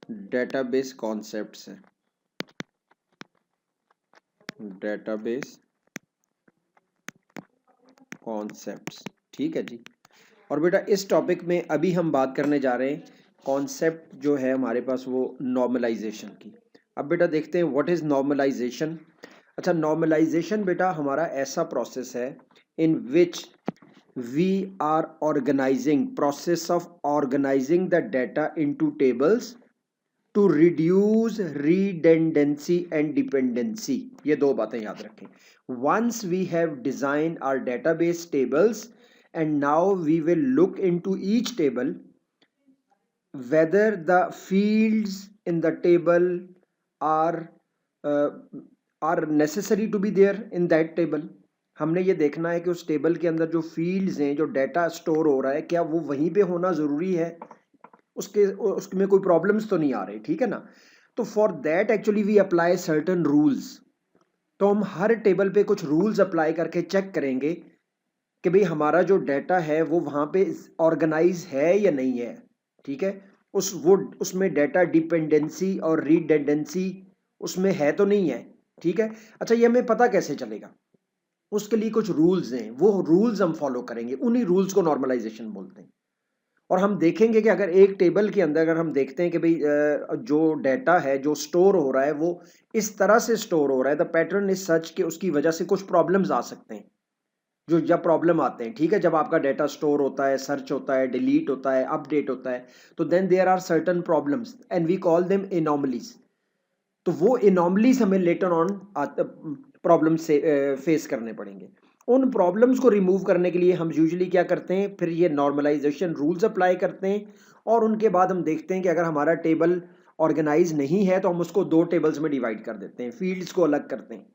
Database concepts है, database concepts. ठीक है जी। और बेटा इस टॉपिक में अभी हम बात करने जा रहे हैं कॉन्सेप्ट जो है हमारे पास वो नॉर्मलाइजेशन की। अब बेटा देखते हैं व्हाट इज नॉर्मलाइजेशन। अच्छा, नॉर्मलाइजेशन बेटा हमारा ऐसा प्रोसेस है in which we are organizing, process of organizing the data into tables to reduce redundancy and dependency. ये दो बातें याद रखें। Once we have design our database tables and now we will look into each table whether the fields in the table are uh, are necessary to be there in that table। हमने ये देखना है कि उस table के अंदर जो fields हैं, जो डाटा स्टोर हो रहा है, क्या वो वहीं पे होना ज़रूरी है, उसमें कोई प्रॉब्लम्स तो नहीं आ रही। ठीक है ना। तो for that actually we apply certain rules. तो हम हर टेबल पे कुछ रूल्स अप्लाई करके चेक करेंगे कि भाई हमारा जो डाटा है वो वहाँ पे ऑर्गेनाइज है या नहीं है। ठीक है। उसमें डाटा डिपेंडेंसी और रिडेंडेंसी उसमें है तो नहीं है। ठीक है। अच्छा, ये हमें पता कैसे चलेगा? उसके लिए कुछ रूल्स हैं, वो रूल्स हम फॉलो करेंगे, उन्हीं रूल्स को नॉर्मलाइजेशन बोलते हैं। और हम देखेंगे कि अगर एक टेबल के अंदर अगर हम देखते हैं कि भाई जो डाटा है जो स्टोर हो रहा है वो इस तरह से स्टोर हो रहा है, द पैटर्न इज सच कि उसकी वजह से कुछ प्रॉब्लम्स आ सकते हैं। जो जब प्रॉब्लम आते हैं, ठीक है, जब आपका डाटा स्टोर होता है, सर्च होता है, डिलीट होता है, अपडेट होता है, तो then there are certain problems and we call them anomalies. तो वो एनॉमलीज हमें लेटर ऑन प्रॉब्लम से फेस करने पड़ेंगे। उन प्रॉब्लम्स को रिमूव करने के लिए हम यूजुअली क्या करते हैं, फिर ये नॉर्मलाइजेशन रूल्स अप्लाई करते हैं। और उनके बाद हम देखते हैं कि अगर हमारा टेबल ऑर्गेनाइज नहीं है तो हम उसको दो टेबल्स में डिवाइड कर देते हैं, फील्ड्स को अलग करते हैं।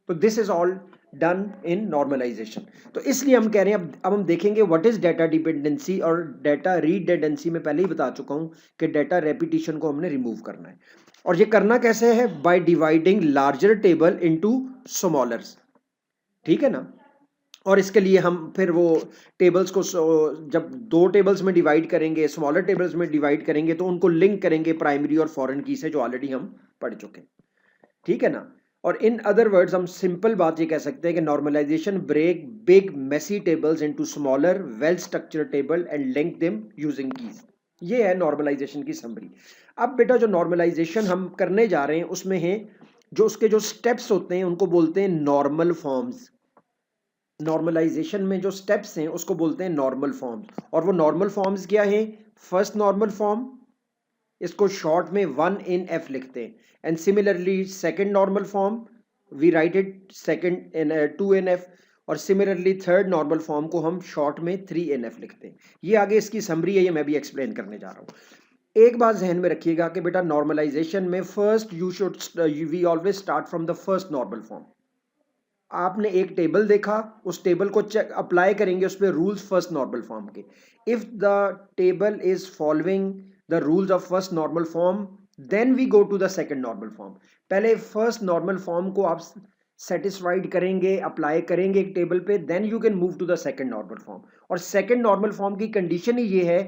तो this is all done in normalisation. तो इसलिए हम कह रहे हैं अब हम देखेंगे व्हाट इज डाटा डिपेंडेंसी और डाटा रिडेंडेंसी। में पहले ही बता चुका हूं कि डाटा रेपिटेशन को हमने रिमूव करना है। और ये करना कैसे है? By dividing larger table into smallers. ठीक है ना। और इसके लिए हम फिर वो टेबल्स को जब दो टेबल्स में डिवाइड करेंगे, स्मॉलर टेबल्स में डिवाइड करेंगे, तो उनको लिंक करेंगे प्राइमरी और फॉरेन की से, जो ऑलरेडी हम पढ़ चुके हैं। ठीक है ना। और इन अदर वर्ड्स हम सिंपल बात ये कह सकते हैं कि normalisation break big messy tables into smaller well structured table and link them using keys. ये है नॉर्मलाइजेशन की समरी। अब बेटा जो नॉर्मलाइजेशन हम करने जा रहे हैं उसमें है जो उसके जो स्टेप्स होते हैं उनको बोलते हैं नॉर्मल फॉर्म्स। नॉर्मलाइजेशन में जो स्टेप्स हैं उसको बोलते हैं नॉर्मल फॉर्म्स। और वो नॉर्मल फॉर्म्स क्या है? फर्स्ट नॉर्मल फॉर्म, इसको शॉर्ट में 1NF लिखते हैं। And similarly second normal form we write it second in 2NF। और सिमिलरली थर्ड नॉर्मल फॉर्म को हम शॉर्ट में 3NF लिखते हैं। ये आगे इसकी समरी है, ये मैं भी एक्सप्लेन करने जा रहा हूँ। एक बात जहन में रखिएगा कि बेटा नॉर्मलाइजेशन में first you should we always start from the first normal form. आपने एक टेबल देखा, उस टेबल को चेक अप्लाई करेंगे उस पर रूल्स फर्स्ट नॉर्मल फॉर्म के। If the table is following the rules of first normal form then we go to the second normal form. पहले फर्स्ट नॉर्मल फॉर्म को आप सेटिस्फाइड करेंगे, अप्लाई करेंगे एक टेबल पे, then you can move to the second normal form. और second normal form की condition ही ये है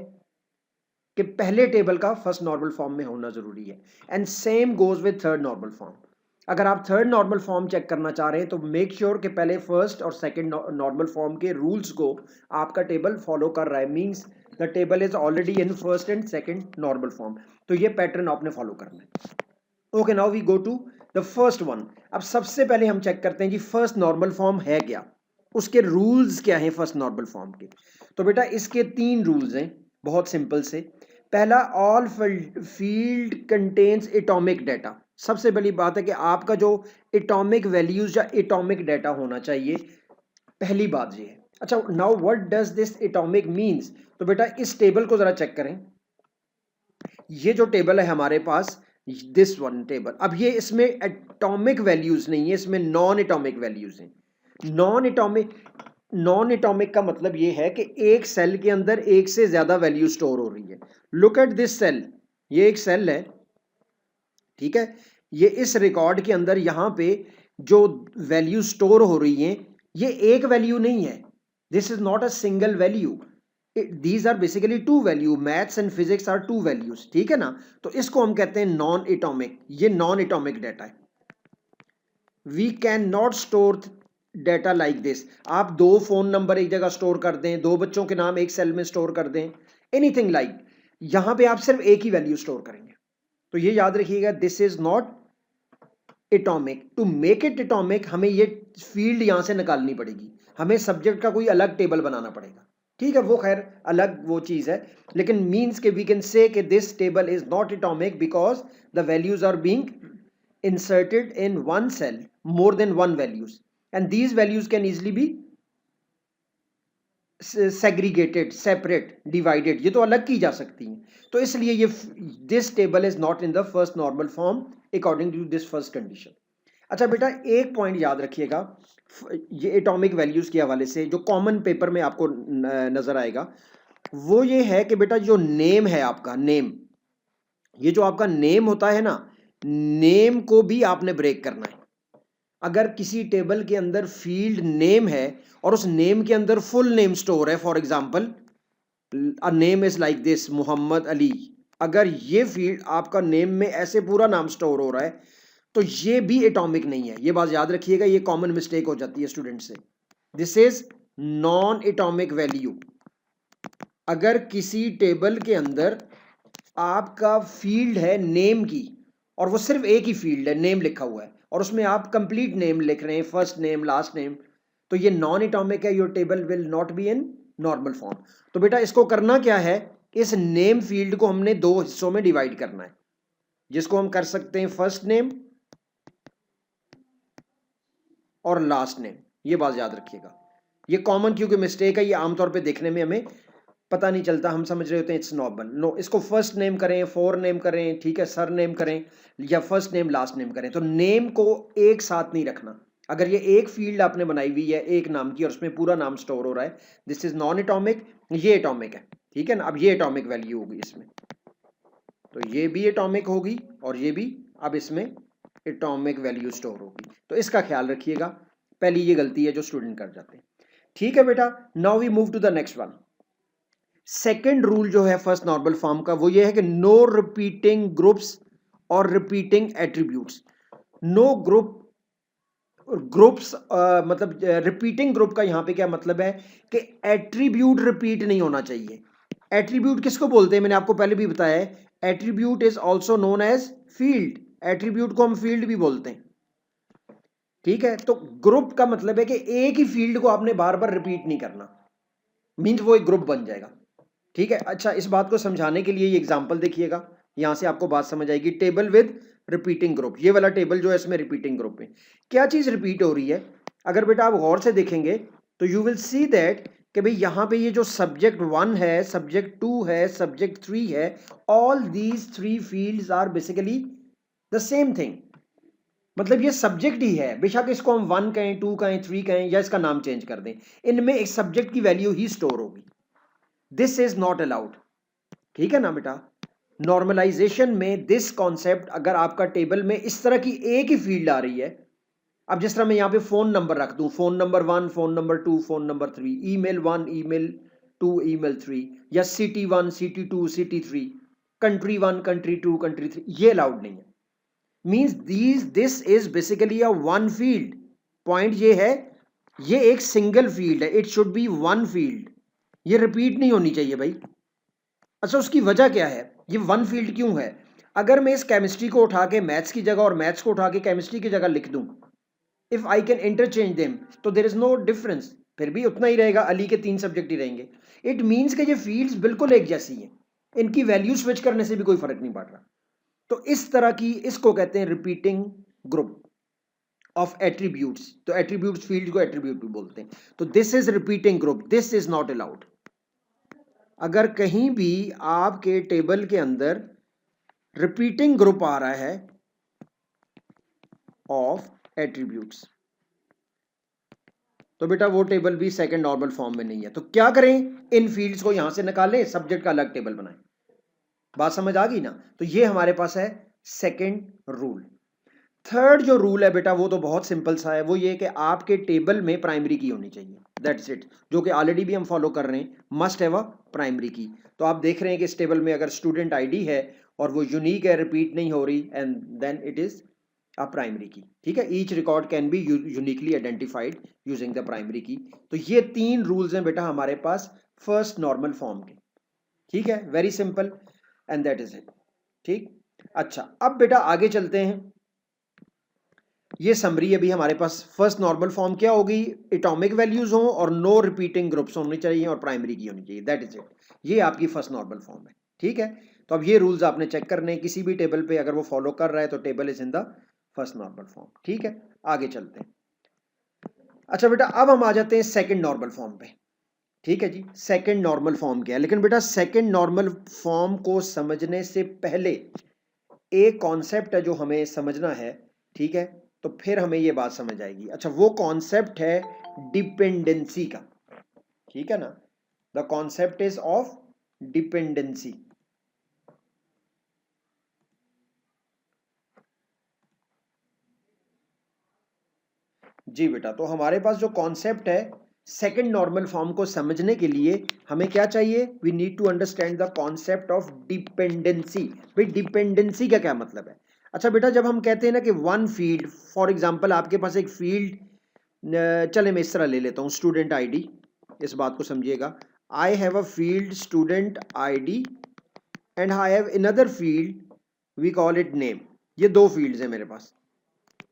कि पहले टेबल का फर्स्ट नॉर्मल फॉर्म में होना जरूरी है। And same goes with third normal form. अगर आप थर्ड नॉर्मल फॉर्म चेक करना चाह रहे हैं तो मेक श्योर कि पहले फर्स्ट और सेकंड नॉर्मल फॉर्म के रूल्स को आपका टेबल फॉलो कर रहा है, means the table is already in first and second normal form. तो ये पैटर्न आपने फॉलो करना है। Okay, now we go to the first one. अब सबसे पहले हम चेक करते हैं जी फर्स्ट नॉर्मल फॉर्म है क्या, उसके रूल्स क्या हैं फर्स्ट नॉर्मल फॉर्म के। तो बेटा इसके 3 रूल्स हैं, बहुत सिंपल से। पहला, all field contains atomic data. सबसे बड़ी बात है कि आपका जो एटॉमिक वैल्यूज या एटॉमिक डाटा होना चाहिए, पहली बात ये है। अच्छा, now what does this atomic means? तो बेटा इस टेबल को जरा चेक करें। ये जो टेबल है हमारे पास, दिस वन टेबल, अब ये इसमें एटॉमिक वैल्यूज नहीं है, इसमें नॉन एटॉमिक वैल्यूज हैं। नॉन एटॉमिक का मतलब ये है कि एक सेल के अंदर एक से ज्यादा वैल्यू स्टोर हो रही है। लुक एट दिस सेल, ये एक सेल है, ठीक है। ये इस रिकॉर्ड के अंदर यहां पे जो वैल्यू स्टोर हो रही है ये एक वैल्यू नहीं है, this is not a single value. These are basically two value, maths and physics are two values, ठीक है ना। तो इसको हम कहते हैं नॉन एटॉमिक, ये नॉन एटॉमिक डाटा है। We can not store data like this. आप दो फोन नंबर एक जगह स्टोर कर दें, दो बच्चों के नाम एक सेल में स्टोर कर दें, एनीथिंग लाइक, यहां पे आप सिर्फ एक ही वैल्यू स्टोर करेंगे। तो ये याद रखिएगा, this is not atomic. To make it atomic हमें ये फील्ड यहां से निकालनी पड़ेगी, हमें सब्जेक्ट का कोई अलग टेबल बनाना पड़ेगा, ठीक है, वो खैर अलग वो चीज है। लेकिन मीन्स के वी कैन से कि this table is not atomic because the values are being inserted in one cell more than one values, and these values can easily be segregated, separate, divided, ये तो अलग की जा सकती हैं। तो इसलिए ये this table is not in the first normal form according to this first condition। अच्छा बेटा एक पॉइंट याद रखिएगा, ये एटॉमिक वैल्यूज के हवाले से जो कॉमन पेपर में आपको नजर आएगा वो ये है कि बेटा जो नेम है आपका, नेम, ये जो आपका नेम होता है ना, नेम को भी आपने ब्रेक करना है। अगर किसी टेबल के अंदर फील्ड नेम है और उस नेम के अंदर फुल नेम स्टोर है, for example a name is like this Mohammad Ali, अगर ये फील्ड आपका नेम में ऐसे पूरा नाम स्टोर हो रहा है तो ये भी एटॉमिक नहीं है। ये बात याद रखिएगा, ये कॉमन मिस्टेक हो जाती है स्टूडेंट से। This is non atomic value. अगर किसी टेबल के अंदर आपका फील्ड है नेम की और वो सिर्फ एक ही फील्ड है, नेम लिखा हुआ है, और उसमें आप कंप्लीट नेम लिख रहे हैं, फर्स्ट नेम लास्ट नेम, तो ये नॉन एटॉमिक है, your table will not be in normal form. तो बेटा इसको करना क्या है, इस नेम फील्ड को हमने दो हिस्सों में डिवाइड करना है, जिसको हम कर सकते हैं फर्स्ट नेम और लास्ट नेम। ये बात याद रखिएगा, ये कॉमन क्योंकि मिस्टेक है, ये आमतौर पे देखने में हमें पता नहीं चलता, हम समझ रहे होते हैं इट्स नॉर्मल। नो, इसको फर्स्ट नेम करें, फोर नेम करें, ठीक है, सर नेम करें, या फर्स्ट नेम लास्ट नेम करें। तो नेम को एक साथ नहीं रखना। अगर ये एक फील्ड आपने बनाई हुई है एक नाम की और उसमें पूरा नाम स्टोर हो रहा है, दिस इज नॉन एटॉमिक, ये एटॉमिक है, ठीक है ना। अब ये एटॉमिक वैल्यू होगी इसमें, तो ये भी एटॉमिक होगी और ये भी अब इसमें एटॉमिक वैल्यू स्टोर होगी। तो इसका ख्याल रखिएगा, पहली ये गलती है जो स्टूडेंट कर जाते हैं, ठीक है बेटा। Now we move to the next one. Second rule जो है फर्स्ट नॉर्मल फॉर्म का वो ये है कि नो रिपीटिंग ग्रुप्स और रिपीटिंग एट्रीब्यूट्स। नो ग्रुप्स मतलब रिपीटिंग ग्रुप का यहां पे क्या मतलब है कि एट्रीब्यूट रिपीट नहीं होना चाहिए। एट्रीब्यूट किसको बोलते हैं, मैंने आपको पहले भी बताया है, attribute is also known as field. Attribute को हम फील्ड भी बोलते हैं, ठीक है। तो ग्रुप का मतलब है कि एक ही फील्ड को आपने बार बार रिपीट नहीं करना, मीन्स वो एक ग्रुप बन जाएगा, ठीक है। अच्छा इस बात को समझाने के लिए ये एग्जांपल देखिएगा, यहां से आपको बात समझ आएगी। टेबल विद रिपीटिंग ग्रुप, ये वाला टेबल जो है इसमें रिपीटिंग ग्रुप में क्या चीज रिपीट हो रही है, अगर बेटा आप गौर से देखेंगे तो यू विल सी दैट कि भाई यहां पे ये जो सब्जेक्ट 1 है, सब्जेक्ट 2 है, सब्जेक्ट 3 है, all these 3 fields are basically the same thing. मतलब ये सब्जेक्ट ही है, बेशक इसको हम 1 कहें, 2 कहें, 3 कहें, या इसका नाम चेंज कर दें, इनमें एक सब्जेक्ट की वैल्यू ही स्टोर होगी। दिस इज नॉट अलाउड, ठीक है ना बेटा। नॉर्मलाइजेशन में दिस कॉन्सेप्ट, अगर आपका टेबल में इस तरह की एक ही फील्ड आ रही है, अब जिस तरह मैं यहां पे फोन नंबर रख दूं, phone number 1, phone number 2, phone number 3, email 1, email 2, email 3, या city 1, city 2, city 3, country 1, country 2, country 3, ये अलाउड नहीं है। Means this is basically a one field. Point ये है, ये एक सिंगल फील्ड है, it should be one field, ये रिपीट नहीं होनी चाहिए भाई। अच्छा उसकी वजह क्या है, ये वन फील्ड क्यों है। अगर मैं इस केमिस्ट्री को उठा के मैथ्स की जगह और मैथ्स को उठा के केमिस्ट्री की जगह लिख दूं, if I can interchange them, तो देयर इज नो डिफरेंस, फिर भी उतना ही रहेगा, अली के 3 सब्जेक्ट ही रहेंगे। इट मीन्स कि ये फील्ड्स बिल्कुल एक जैसी हैं, इनकी वैल्यू स्विच करने से भी कोई फर्क नहीं पड़ रहा। तो इस तरह की, इसको कहते हैं रिपीटिंग ग्रुप ऑफ एट्रीब्यूट्स। तो एट्रीब्यूट्स फील्ड को एट्रीब्यूट भी बोलते हैं। तो this is repeating group, this is not allowed. अगर कहीं भी आपके टेबल के अंदर रिपीटिंग ग्रुप आ रहा है ऑफ एट्रीब्यूट्स, तो बेटा वो टेबल भी सेकंड नॉर्मल फॉर्म में नहीं है। तो क्या करें, इन फील्ड्स को यहां से निकालें, सब्जेक्ट का अलग टेबल बनाएं। बात समझ आ गई ना। तो ये हमारे पास है सेकंड रूल। थर्ड जो रूल है बेटा वो तो बहुत सिंपल सा है, वो ये कि आपके टेबल में प्राइमरी की होनी चाहिए, दैट्स इट, जो कि ऑलरेडी भी हम फॉलो कर रहे हैं, must have a primary key. तो आप देख रहे हैं कि इस टेबल में अगर स्टूडेंट आईडी है और वो यूनिक है, रिपीट नहीं हो रही, and then it is a primary key, ठीक है। Each record can be uniquely identified using the primary key. तो ये 3 रूल्स हैं बेटा हमारे पास फर्स्ट नॉर्मल फॉर्म के, ठीक है, very simple, and that is it, ठीक। अच्छा, अब बेटा आगे चलते हैं। ये समरी अभी हमारे पास फर्स्ट नॉर्मल फॉर्म क्या होगी, एटॉमिक वैल्यूज हो और नो रिपीटिंग ग्रुप्स होनी चाहिए और प्राइमरी की होनी चाहिए, दैट इज इट। ये आपकी फर्स्ट नॉर्मल फॉर्म है, ठीक है। तो अब ये रूल्स आपने चेक करने हैं, किसी भी टेबल पे अगर वो फॉलो कर रहा है तो table is in the first normal form, ठीक है। आगे चलते हैं। अच्छा बेटा, अब हम आ जाते हैं सेकंड नॉर्मल फॉर्म पे, ठीक है जी। सेकंड नॉर्मल फॉर्म क्या है, लेकिन बेटा सेकंड नॉर्मल फॉर्म को समझने से पहले एक कॉन्सेप्ट है जो हमें समझना है, ठीक है। तो फिर हमें ये बात समझ आएगी। अच्छा, वो कॉन्सेप्ट है डिपेंडेंसी का, ठीक है ना। The concept is of dependency. जी बेटा, तो हमारे पास जो कॉन्सेप्ट है सेकंड नॉर्मल फॉर्म को समझने के लिए हमें क्या चाहिए, we need to understand the concept of dependency. भाई डिपेंडेंसी का क्या मतलब है। अच्छा बेटा, जब हम कहते हैं ना कि वन फील्ड, फॉर एग्जांपल आपके पास एक फील्ड, चले मैं इस तरह ले लेता हूँ, स्टूडेंट आईडी, इस बात को समझिएगा। I have a field student ID and I have another field we call it name. ये दो फील्ड्स हैं मेरे पास,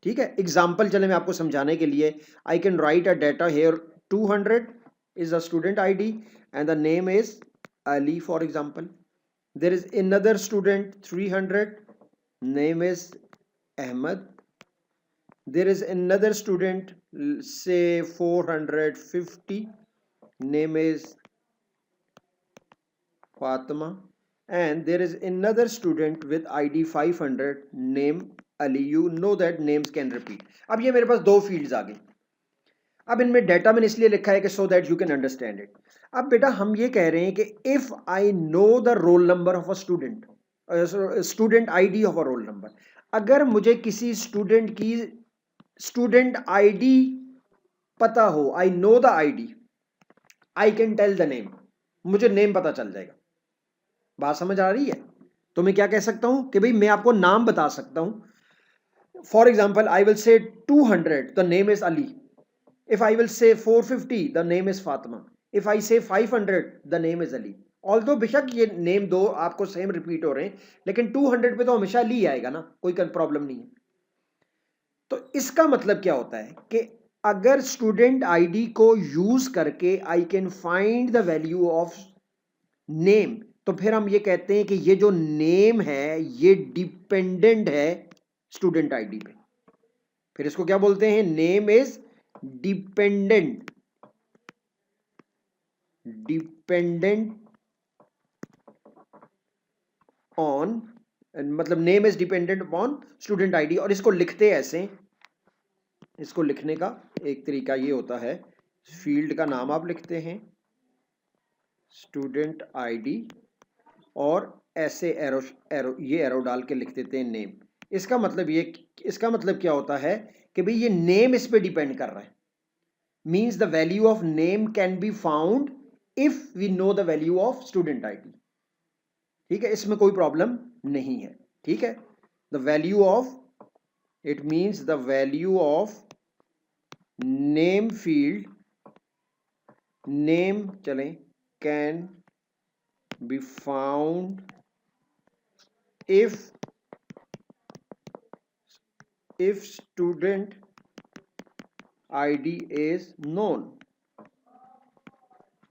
ठीक है। एग्जाम्पल चले मैं आपको समझाने के लिए, I can write a data here 200 is a student ID and the name is Ali for example. There is another student 300, name is Ahmed. There is another student, say 450, name is Fatima, and there is another student with ID 500, name Ali. You know that names can repeat. अब ये मेरे पास दो fields आ गई। अब इनमें data मैंने इसलिए लिखा है कि so that you can understand it. अब बेटा हम ये कह रहे हैं कि if I know the roll number of a student, student ID of a roll number, अगर मुझे किसी स्टूडेंट की स्टूडेंट आईडी पता हो, I know the ID, I can tell the name, मुझे नेम पता चल जाएगा। बात समझ आ रही है। तो मैं क्या कह सकता हूं कि भाई मैं आपको नाम बता सकता हूं। For example I will say 200, the name is Ali. If I will say 450, the name is Fatima. If I से 500, the name is Ali. Although बेशक ये नेम दो आपको सेम रिपीट हो रहे हैं, लेकिन 200 पे तो हमेशा अली आएगा ना, कोई प्रॉब्लम नहीं है। तो इसका मतलब क्या होता है कि अगर स्टूडेंट आईडी को यूज करके I can find the value of name, तो फिर हम ये कहते हैं कि ये जो नेम है ये डिपेंडेंट है स्टूडेंट आईडी पे। फिर इसको क्या बोलते हैं, name is dependent, dependent on, मतलब name is dependent upon student ID. और इसको लिखते ऐसे, इसको लिखने का एक तरीका ये होता है, फील्ड का नाम आप लिखते हैं स्टूडेंट आईडी और ऐसे एरो एरो ये एरो डाल के लिख देते हैं नेम। इसका मतलब ये, इसका मतलब क्या होता है कि भाई ये नेम इस पे डिपेंड कर रहा है। Means the value of name can be found if we know the value of student ID, ठीक है। इसमें कोई प्रॉब्लम नहीं है, ठीक है। The value of, it means the value of name field, name चलें, can be found if student id is known,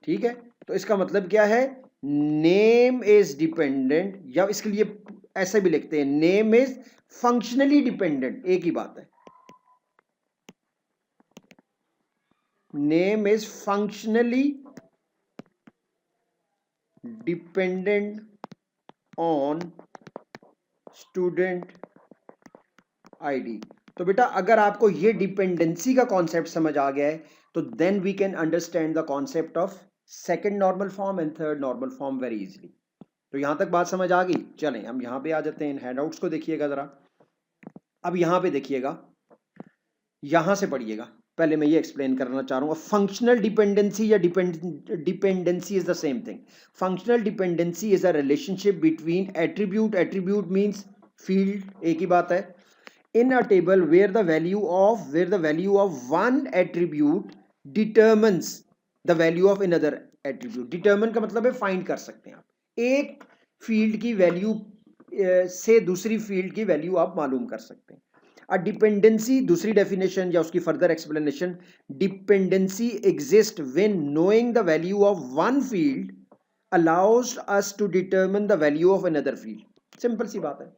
ठीक है। तो इसका मतलब क्या है, नेम इज डिपेंडेंट, या इसके लिए ऐसे भी लिखते हैं नेम इज फंक्शनली डिपेंडेंट, एक ही बात है। Name is functionally dependent on student ID. तो बेटा अगर आपको ये डिपेंडेंसी का कॉन्सेप्ट समझ आ गया है तो then we can understand the concept of second normal form and third normal form very easily. तो यहां तक बात समझ आ गई। चलें हम यहां पे आ जाते हैं, इन हैंडआउट्स को देखिएगा जरा। अब यहां पे देखिएगा, यहां से पढ़िएगा, पहले मैं ये एक्सप्लेन करना चाह रहा हूं। फंक्शनल डिपेंडेंसी या dependency is the same thing. Functional dependency is a relationship between attribute, attribute means field, एक ही बात है, in a table where the value of one attribute determines the value of another attribute। determine का मतलब है find कर सकते हैं आप, एक फील्ड की वैल्यू से दूसरी फील्ड की वैल्यू आप मालूम कर सकते हैं। अ डिपेंडेंसी, दूसरी डेफिनेशन या उसकी further explanation, dependency exist when knowing the value of one field allows us to determine the value of another field. Simple सी बात है,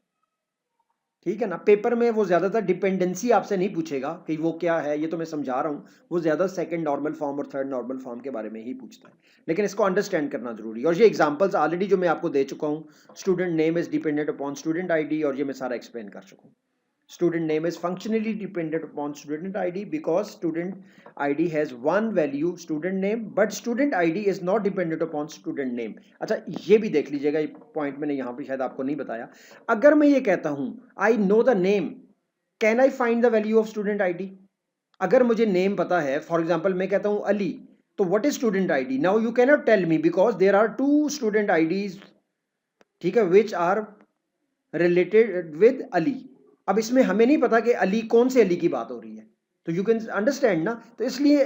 ठीक है ना। पेपर में वो ज्यादातर डिपेंडेंसी आपसे नहीं पूछेगा कि वो क्या है, ये तो मैं समझा रहा हूँ, वो ज्यादा सेकंड नॉर्मल फॉर्म और थर्ड नॉर्मल फॉर्म के बारे में ही पूछता है, लेकिन इसको अंडरस्टैंड करना जरूरी है। और ये एग्जांपल्स ऑलरेडी जो मैं आपको दे चुका हूँ, student name is dependent upon student ID, और ये मैं सारा एक्सप्लेन कर चुका हूँ। Student name is functionally dependent upon student ID because student ID has one value student name, but student ID is not dependent upon student name। अच्छा ये भी देख लीजिएगा, ये पॉइंट मैंने यहाँ पे शायद आपको नहीं बताया। अगर मैं ये कहता हूँ I know the name, can I find the value of student ID? अगर मुझे नेम पता है, फॉर एग्जाम्पल मैं कहता हूँ अली, तो what is student ID? Now you cannot tell me because there are two student IDs, ठीक है, which are related with Ali। अब इसमें हमें नहीं पता कि अली कौन से अली की बात हो रही है, तो यू कैन अंडरस्टैंड ना। तो इसलिए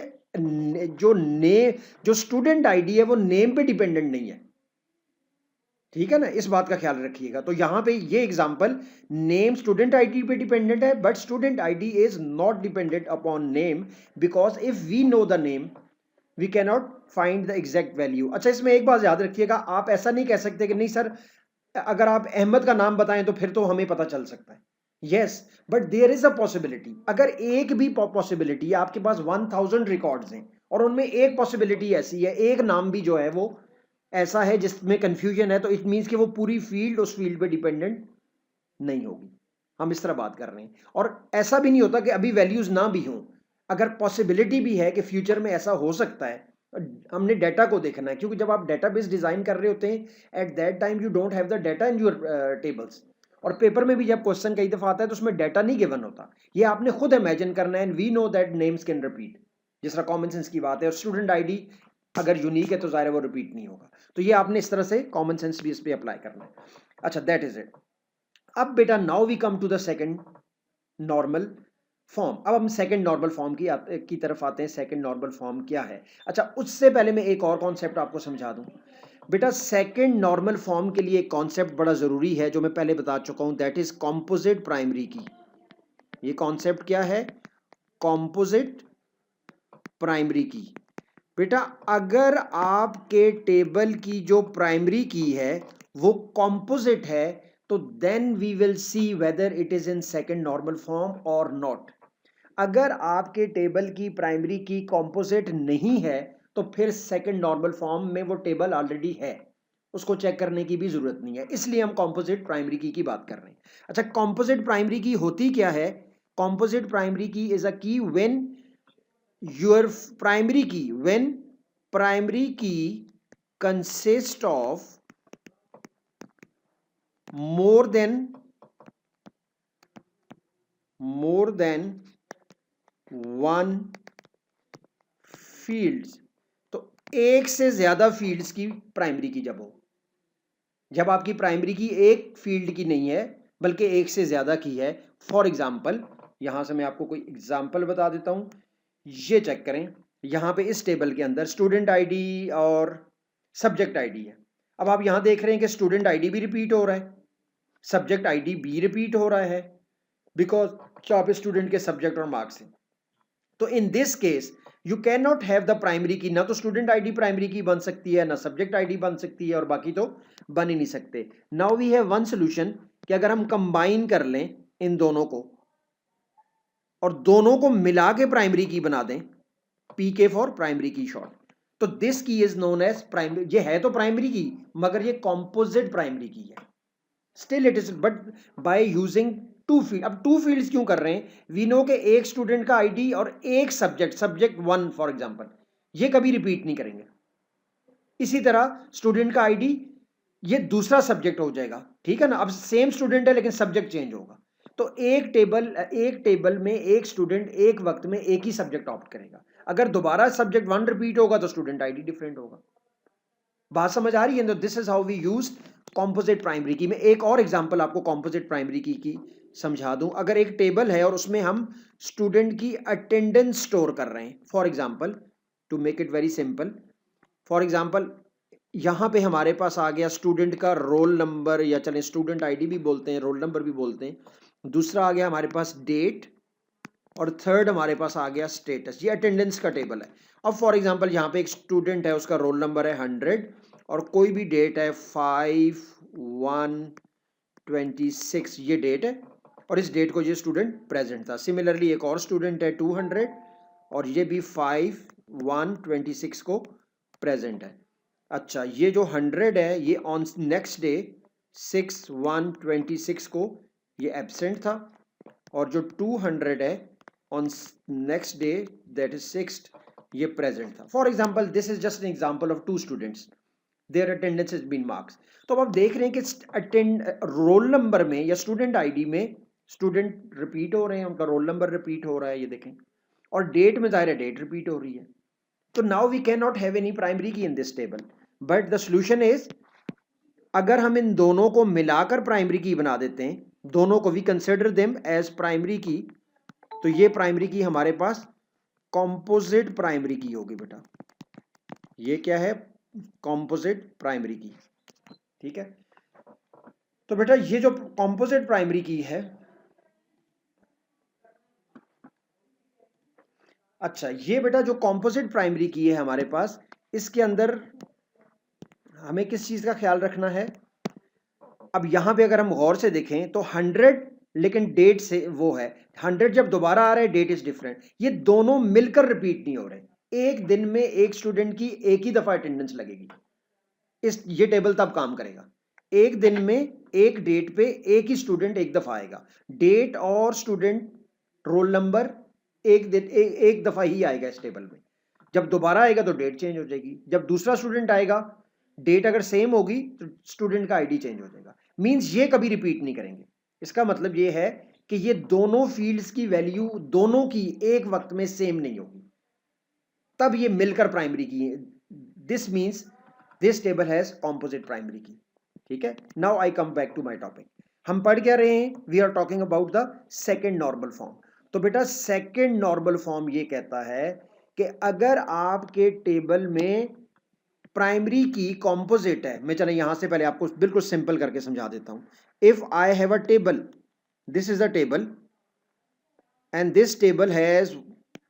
जो स्टूडेंट आईडी है वो नेम पे डिपेंडेंट नहीं है, ठीक है ना, इस बात का ख्याल रखिएगा। तो यहां पे ये एग्जांपल, नेम स्टूडेंट आईडी पे डिपेंडेंट है, but student ID is not dependent upon name because if we know the name we cannot find the exact value. अच्छा इसमें एक बात याद रखिएगा, आप ऐसा नहीं कह सकते कि नहीं सर अगर आप अहमद का नाम बताएं तो फिर तो हमें पता चल सकता है। Yes, but there is a possibility, अगर एक भी पॉसिबिलिटी, आपके पास 1000 रिकॉर्ड्स हैं और उनमें एक पॉसिबिलिटी ऐसी है, एक नाम भी जो है वो ऐसा है जिसमें कंफ्यूजन है, तो इट मींस कि वो पूरी फील्ड उस फील्ड पे डिपेंडेंट नहीं होगी। हम इस तरह बात कर रहे हैं। और ऐसा भी नहीं होता कि अभी वैल्यूज ना भी हों, अगर पॉसिबिलिटी भी है कि फ्यूचर में ऐसा हो सकता है, हमने डाटा को देखना है, क्योंकि जब आप डेटाबेस डिजाइन कर रहे होते हैं at that time you don't have the data in your tables. और पेपर में भी जब क्वेश्चन कई दफा आता है तो उसमें डाटा नहीं गिवन होता, ये आपने खुद इमेजिन करना है। And we know that names can repeat, जिस तरह कॉमन सेंस की बात है, और स्टूडेंट आईडी अगर यूनिक है तो जाहिर है वो रिपीट नहीं होगा। तो ये आपने इस तरह से कॉमन सेंस भी इस पे अप्लाई करना है। अच्छा दैट इज इट। अब बेटा now we come to the second normal form. अब हम सेकंड नॉर्मल फॉर्म की तरफ आते हैं। सेकंड नॉर्मल फॉर्म क्या है? अच्छा उससे पहले मैं एक और कॉन्सेप्ट आपको समझा दूं। बेटा सेकंड नॉर्मल फॉर्म के लिए एक कॉन्सेप्ट बड़ा जरूरी है जो मैं पहले बता चुका हूं, that is composite primary key. ये कॉन्सेप्ट क्या है? कॉम्पोजिट प्राइमरी की। बेटा अगर आपके टेबल की जो प्राइमरी की है वो कॉम्पोजिट है तो then we will see whether it is in second normal form और नॉट। अगर आपके टेबल की प्राइमरी की कॉम्पोजिट नहीं है तो फिर सेकंड नॉर्मल फॉर्म में वो टेबल ऑलरेडी है, उसको चेक करने की भी जरूरत नहीं है, इसलिए हम कॉम्पोजिट प्राइमरी की बात कर रहे हैं। अच्छा कॉम्पोजिट प्राइमरी की होती क्या है? कॉम्पोजिट प्राइमरी की इज अ की व्हेन योर प्राइमरी की, व्हेन प्राइमरी की consist of more than one fields। तो एक से ज्यादा फील्ड्स की प्राइमरी की जब हो, जब आपकी प्राइमरी की एक फील्ड की नहीं है बल्कि एक से ज्यादा की है। फॉर एग्जाम्पल यहां से मैं आपको कोई एग्जाम्पल बता देता हूं, ये चेक करें। यहां पे इस टेबल के अंदर स्टूडेंट आईडी और सब्जेक्ट आईडी है। अब आप यहां देख रहे हैं कि स्टूडेंट आईडी भी रिपीट हो रहा है, सब्जेक्ट आईडी भी रिपीट हो रहा है, बिकॉज यहाँ पे स्टूडेंट के सब्जेक्ट और मार्क्स हैं। तो in this case you can not have the primary की, ना तो स्टूडेंट आईडी प्राइमरी की बन सकती है, ना सब्जेक्ट आईडी बन सकती है, और बाकी तो बन ही नहीं सकते। Now we have one solution कि अगर हम कंबाइन कर लें इन दोनों को और दोनों को मिला के प्राइमरी की बना दें, पीके फॉर प्राइमरी की शॉर्ट, तो दिस की इज नोन एज प्राइमरी। ये है तो प्राइमरी की मगर ये कॉम्पोजिट प्राइमरी की है, still it is but by using two field. अब टू फील्ड्स क्यों कर रहे हैं? वी नो के एक स्टूडेंट का आईडी और एक सब्जेक्ट वन फॉर एग्जांपल, ये कभी रिपीट नहीं करेंगे। इसी तरह स्टूडेंट का आईडी ये दूसरा सब्जेक्ट हो जाएगा, ठीक है ना। अब सेम स्टूडेंट है लेकिन सब्जेक्ट चेंज होगा। तो एक टेबल में एक स्टूडेंट एक वक्त में एक ही सब्जेक्ट ऑप्ट करेगा। अगर दोबारा सब्जेक्ट 1 रिपीट होगा तो स्टूडेंट आईडी डिफरेंट होगा। बात समझ आ रही है? This is how we use composite primary key. मैं एक और एग्जांपल आपको कॉम्पोजिट प्राइमरी की समझा दूं। अगर एक टेबल है और उसमें हम स्टूडेंट की अटेंडेंस स्टोर कर रहे हैं, for example, to make it very simple, for example यहां पे हमारे पास आ गया स्टूडेंट का रोल नंबर, या चलें स्टूडेंट आईडी भी बोलते हैं, रोल नंबर भी बोलते हैं। दूसरा आ गया हमारे पास डेट, और थर्ड हमारे पास आ गया स्टेटस। ये अटेंडेंस का टेबल है। अब फॉर एग्जांपल यहाँ पे एक स्टूडेंट है, उसका रोल नंबर है 100 और कोई भी डेट है 5/1/26, ये डेट है और इस डेट को ये स्टूडेंट प्रेजेंट था। सिमिलरली एक और स्टूडेंट है 200 और ये भी 5/1/26 को प्रेजेंट है। अच्छा, ये जो 100 है ये ऑन नेक्स्ट डे 6/1/26 को ये एब्सेंट था, और जो 200 है on next day that is 6th, ये प्रेजेंट था। For example this is just an example of 2 students, their attendance has been marks. तो अब आप देख रहे हैं कि रोल नंबर में या स्टूडेंट आईडी में स्टूडेंट रिपीट हो रहे हैं, उनका रोल नंबर रिपीट हो रहा है, ये देखें, और डेट में जाहिर है डेट रिपीट हो रही है। तो now we can not have any primary key in this table, but the solution is, अगर हम इन दोनों को मिलाकर प्राइमरी की बना देते हैं, दोनों को we consider them as primary key, तो ये प्राइमरी की हमारे पास कॉम्पोजिट प्राइमरी की होगी बेटा। ये क्या है? Composite primary key. ठीक है, तो बेटा ये जो कॉम्पोजिट प्राइमरी की है, अच्छा ये बेटा जो कॉम्पोजिट प्राइमरी की है हमारे पास, इसके अंदर हमें किस चीज का ख्याल रखना है? अब यहां पे अगर हम गौर से देखें तो 100 लेकिन डेट से वो है 100, जब दोबारा आ रहा है डेट इज डिफरेंट। ये दोनों मिलकर रिपीट नहीं हो रहे। एक दिन में एक स्टूडेंट की एक ही दफा अटेंडेंस लगेगी, ये टेबल तब काम करेगा। एक दिन में एक डेट पे एक ही स्टूडेंट एक दफा आएगा। डेट और स्टूडेंट रोल नंबर एक दिन एक दफा ही आएगा इस टेबल में। जब दोबारा आएगा तो डेट चेंज हो जाएगी। जब दूसरा स्टूडेंट आएगा, डेट अगर सेम होगी तो स्टूडेंट का आईडी चेंज हो जाएगा। मींस ये कभी रिपीट नहीं करेंगे। इसका मतलब ये है कि ये दोनों फील्ड्स की वैल्यू दोनों की एक वक्त में सेम नहीं होगी, तब ये मिलकर प्राइमरी की है। This means this table has composite primary key. ठीक है, now I come back to my topic. हम पढ़ क्या रहे हैं? We are talking about the second normal form. तो बेटा सेकंड नॉर्मल फॉर्म ये कहता है कि अगर आपके टेबल में प्राइमरी की कॉम्पोजिट है, मैं चले यहां से पहले आपको बिल्कुल सिंपल करके समझा देता हूं। If I have a table, this is a table and this table has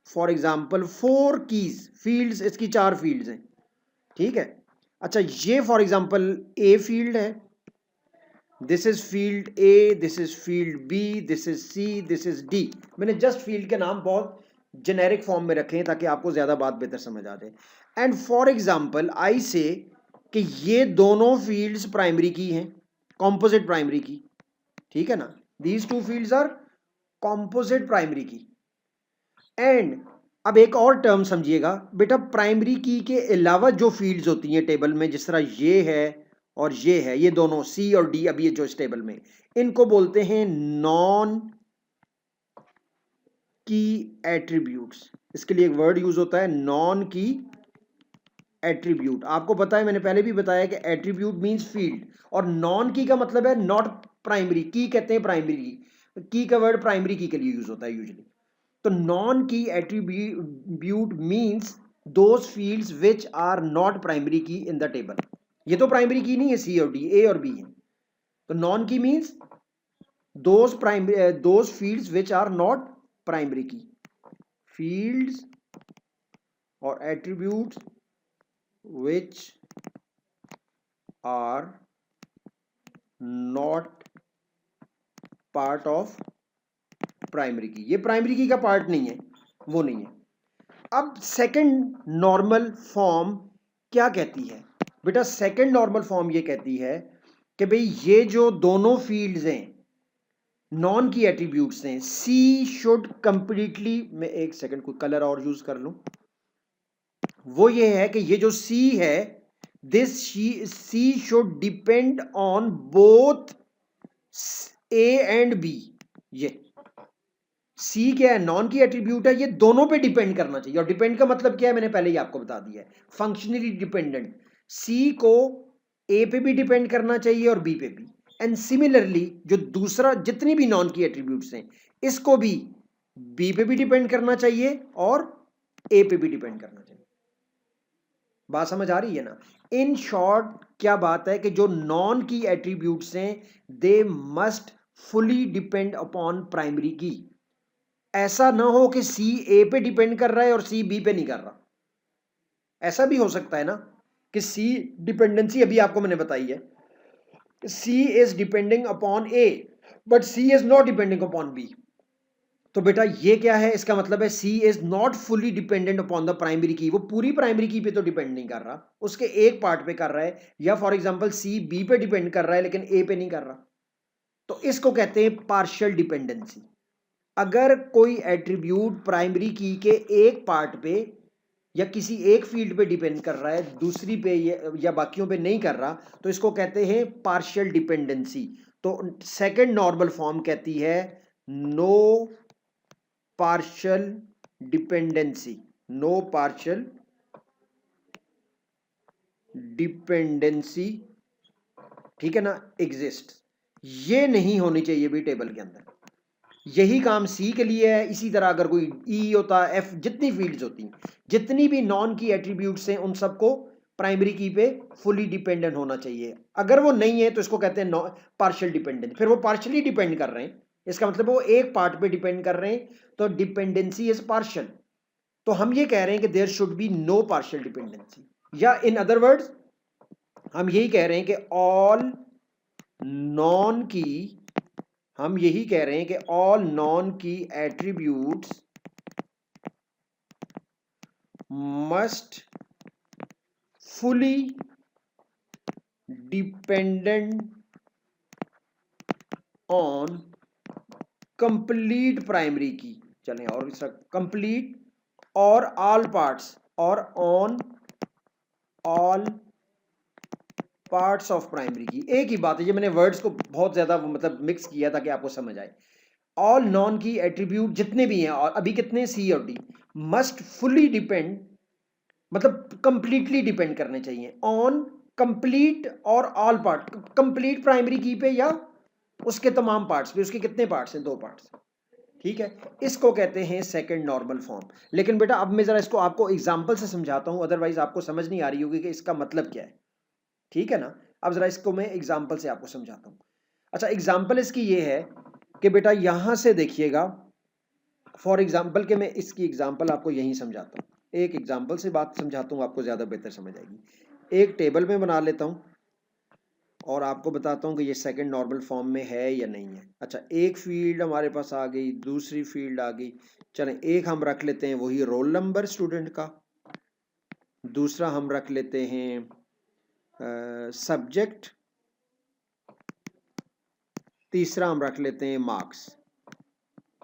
for example 4 keys, fields, इसकी 4 फील्ड्स हैं। ठीक है, अच्छा ये फॉर एग्जांपल ए फील्ड है, this is field A, this is field B, this is C, this is D. मैंने just field के नाम बहुत जेनेरिक फॉर्म में रखे हैं ताकि आपको ज्यादा बात बेहतर समझ आ जाए। एंड फॉर एग्जांपल आई से कि ये दोनों फील्ड्स प्राइमरी की हैं, कॉम्पोजिट प्राइमरी की। ठीक है ना, these 2 fields are composite primary key. And अब एक और टर्म समझिएगा बेटा, प्राइमरी की के अलावा जो फील्ड्स होती हैं टेबल में, जिस तरह ये है और ये है, ये दोनों सी और डी, अब ये जो इस टेबल में, इनको बोलते हैं नॉन की एट्रीब्यूट्स। इसके लिए एक वर्ड यूज होता है नॉन की एट्रीब्यूट। आपको पता है, मैंने पहले भी बताया कि एट्रीब्यूट मींस फील्ड, और नॉन की का मतलब है नॉट प्राइमरी की, कहते हैं प्राइमरी की का वर्ड प्राइमरी की के लिए यूज होता है यूजुअली। तो non key attribute means those fields which are not primary key in the table. ये तो प्राइमरी की नहीं है, सी और डी, ए और बी है। तो non key means those fields which are not primary key, fields और attributes which are not part of primary key. ये प्राइमरी की का पार्ट नहीं है, वो नहीं है। अब सेकंड नॉर्मल फॉर्म क्या कहती है बेटा? सेकंड नॉर्मल फॉर्म ये कहती है कि भाई ये जो दोनों फील्ड्स हैं नॉन की एट्रीब्यूट्स हैं, सी शुड कंप्लीटली, मैं एक सेकंड कोई कलर और यूज कर लूं, वो ये है कि ये जो सी है, this C should depend on both A and B. ये सी क्या है, नॉन की एट्रीब्यूट है, ये दोनों पे डिपेंड करना चाहिए। और डिपेंड का मतलब क्या है, मैंने पहले ही आपको बता दिया है, फंक्शनली डिपेंडेंट। सी को ए पे भी डिपेंड करना चाहिए और बी पे भी। एंड सिमिलरली जो दूसरा जितनी भी नॉन की एट्रीब्यूट्स हैं, इसको भी बी पे भी डिपेंड करना चाहिए और ए पे भी डिपेंड करना चाहिए। बात समझ आ रही है ना? इन शॉर्ट क्या बात है कि जो नॉन की एट्रीब्यूट्स हैं, they must fully depend upon primary की। ऐसा ना हो कि सी ए पे डिपेंड कर रहा है और सी बी पे नहीं कर रहा। ऐसा भी हो सकता है ना कि सी डिपेंडेंसी अभी आपको मैंने बताई है, C is depending upon A but C is not depending upon B. तो बेटा ये क्या है, इसका मतलब है C is not fully dependent upon the primary key. वो पूरी प्राइमरी की पे तो डिपेंड नहीं कर रहा, उसके एक पार्ट पे कर रहा है। या फॉर एग्जांपल सी बी पे डिपेंड कर रहा है लेकिन ए पे नहीं कर रहा, तो इसको कहते हैं पार्शियल डिपेंडेंसी। अगर कोई एट्रीब्यूट प्राइमरी की के एक पार्ट पे या किसी एक फील्ड पे डिपेंड कर रहा है, दूसरी पे या बाकियों पे नहीं कर रहा, तो इसको कहते हैं पार्शियल डिपेंडेंसी। तो सेकंड नॉर्मल फॉर्म कहती है no partial dependency, no partial dependency, ठीक है ना, एग्जिस्ट। ये नहीं होनी चाहिए भी टेबल के अंदर। यही काम सी के लिए है। इसी तरह अगर कोई ई होता, एफ, जितनी फील्ड्स होती हैं, जितनी भी नॉन की एट्रीब्यूट्स हैं, उन सबको प्राइमरी की पे फुली डिपेंडेंट होना चाहिए। अगर वो नहीं है तो इसको कहते हैं पार्शियल डिपेंडेंट। फिर वो पार्शियली डिपेंड कर रहे हैं, इसका मतलब वो एक पार्ट पे डिपेंड कर रहे हैं, तो डिपेंडेंसी इज पार्शियल। तो हम ये कह रहे हैं कि there should be no partial dependency, या इन अदर वर्ड्स हम यही कह रहे हैं कि ऑल नॉन की, हम यही कह रहे हैं कि all non key attributes must fully dependent on complete primary की। चलें और इसका कंप्लीट और ऑल पार्ट्स और on all parts of primary की। एक ही बात है, ये मैंने वर्ड्स को बहुत ज्यादा मतलब मिक्स किया ताकि आपको समझ आए। ऑल नॉन की एट्रीब्यूट जितने भी हैं, और अभी कितने, सी और डी, मस्ट फुली डिपेंड मतलब कंप्लीटली डिपेंड करने चाहिए ऑन कंप्लीट और ऑल पार्ट। कंप्लीट प्राइमरी की पे या उसके तमाम पार्ट्स पे। उसके कितने पार्ट्स हैं, दो पार्ट्स, ठीक है। इसको कहते हैं सेकंड नॉर्मल फॉर्म। लेकिन बेटा अब मैं जरा इसको आपको एग्जांपल से समझाता हूं, अदरवाइज आपको समझ नहीं आ रही होगी कि इसका मतलब क्या है, ठीक है ना। अब जरा इसको मैं एग्जांपल से आपको समझाता हूं। अच्छा, एग्जांपल इसकी ये है कि बेटा यहां से देखिएगा, फॉर एग्जांपल के मैं इसकी एग्जांपल आपको यहीं समझाता हूं। एक एग्जांपल से बात समझाता हूं, आपको ज्यादा बेहतर समझ आएगी। एक टेबल में बना लेता हूं और आपको बताता हूं कि ये सेकंड नॉर्मल फॉर्म में है या नहीं है। अच्छा, एक फील्ड हमारे पास आ गई, दूसरी फील्ड आ गई। चलें, एक हम रख लेते हैं वही रोल नंबर स्टूडेंट का, दूसरा हम रख लेते हैं सब्जेक्ट, तीसरा हम रख लेते हैं मार्क्स,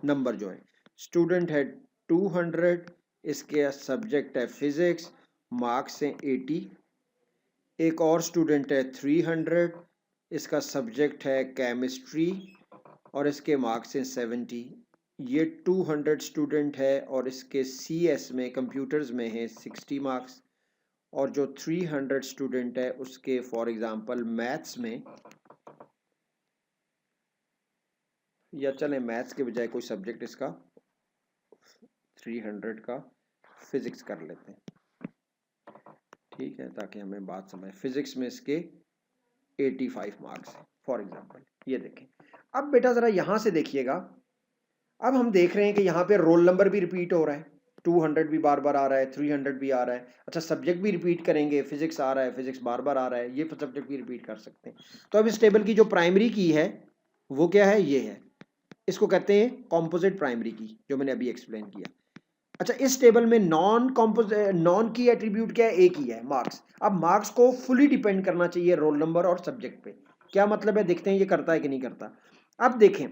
नंबर जो है। स्टूडेंट है 200, इसके सब्जेक्ट है फिजिक्स, मार्क्स हैं 80। एक और स्टूडेंट है 300, इसका सब्जेक्ट है केमिस्ट्री और इसके मार्क्स हैं 70। ये 200 स्टूडेंट है और इसके CS में, कंप्यूटर्स में है 60 मार्क्स। और जो 300 स्टूडेंट है उसके फॉर एग्जांपल मैथ्स में, या चलें मैथ्स के बजाय कोई सब्जेक्ट इसका 300 का फिजिक्स कर लेते हैं, ठीक है, ताकि हमें बात समझ। फिजिक्स में इसके 85 मार्क्स फॉर एग्जांपल। ये देखें। अब बेटा जरा यहां से देखिएगा, अब हम देख रहे हैं कि यहाँ पे रोल नंबर भी रिपीट हो रहा है, 200 भी बार बार आ रहा है, 300 भी आ रहा है। अच्छा, सब्जेक्ट भी रिपीट करेंगे, फिजिक्स आ रहा है, फिजिक्स बार बार आ रहा है, ये सब्जेक्ट भी रिपीट कर सकते हैं। तो अब इस टेबल की जो प्राइमरी की है वो क्या है, ये है। इसको कहते हैं कॉम्पोजिट प्राइमरी की, जो मैंने अभी एक्सप्लेन किया। अच्छा, इस टेबल में नॉन की एट्रीब्यूट क्या है, एक ही है, मार्क्स। अब मार्क्स को फुली डिपेंड करना चाहिए रोल नंबर और सब्जेक्ट पे। क्या मतलब है, देखते हैं ये करता है कि नहीं करता। अब देखें,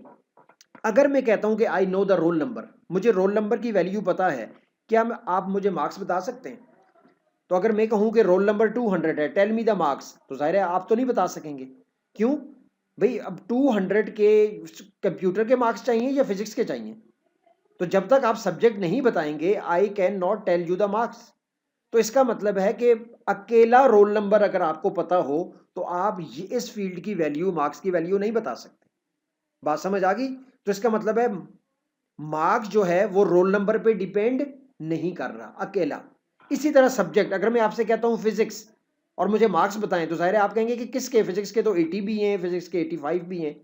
अगर मैं कहता हूं कि आई नो द रोल नंबर, मुझे रोल नंबर की वैल्यू पता है, क्या आप मुझे मार्क्स बता सकते हैं? तो अगर मैं कहूं कि रोल नंबर 200 है, टेल मी द मार्क्स, तो जाहिर है आप तो नहीं बता सकेंगे। क्यों? भाई अब 200 के कंप्यूटर के मार्क्स चाहिए या फिजिक्स के चाहिए? तो जब तक आप सब्जेक्ट नहीं बताएंगे I can not tell you the marks. तो इसका मतलब है कि अकेला रोल नंबर अगर आपको पता हो तो आप इस फील्ड की वैल्यू, मार्क्स की वैल्यू नहीं बता सकते। बात समझ आ गई? तो इसका मतलब है मार्क्स जो है वो रोल नंबर पे डिपेंड नहीं कर रहा अकेला। इसी तरह सब्जेक्ट, अगर मैं आपसे कहता हूं फिजिक्स और मुझे मार्क्स बताएं तो जाहिर है आप कहेंगे कि किसके, फिजिक्स के तो 80 भी हैं, फिजिक्स के 85 भी हैं।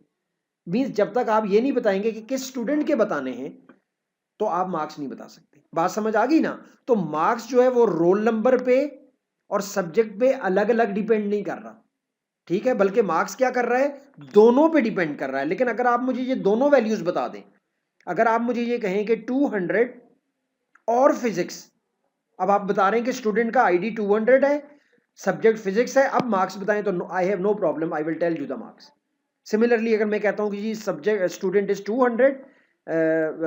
मीन्स जब तक आप ये नहीं बताएंगे कि किस स्टूडेंट के बताने हैं तो आप मार्क्स नहीं बता सकते। बात समझ आ गई ना? तो मार्क्स जो है वो रोल नंबर पे और सब्जेक्ट पे अलग अलग डिपेंड नहीं कर रहा, ठीक है, बल्कि मार्क्स क्या कर रहा है, दोनों पे डिपेंड कर रहा है। लेकिन अगर आप मुझे ये दोनों वैल्यूज बता दें, अगर आप मुझे ये कहें कि 200 और फिजिक्स, अब आप बता रहे हैं कि स्टूडेंट का आईडी 200 है, सब्जेक्ट फिजिक्स है, अब मार्क्स बताएं तो I have no problem, I will tell you the marks. Similarly अगर मैं कहता हूं कि जी subject student is 200,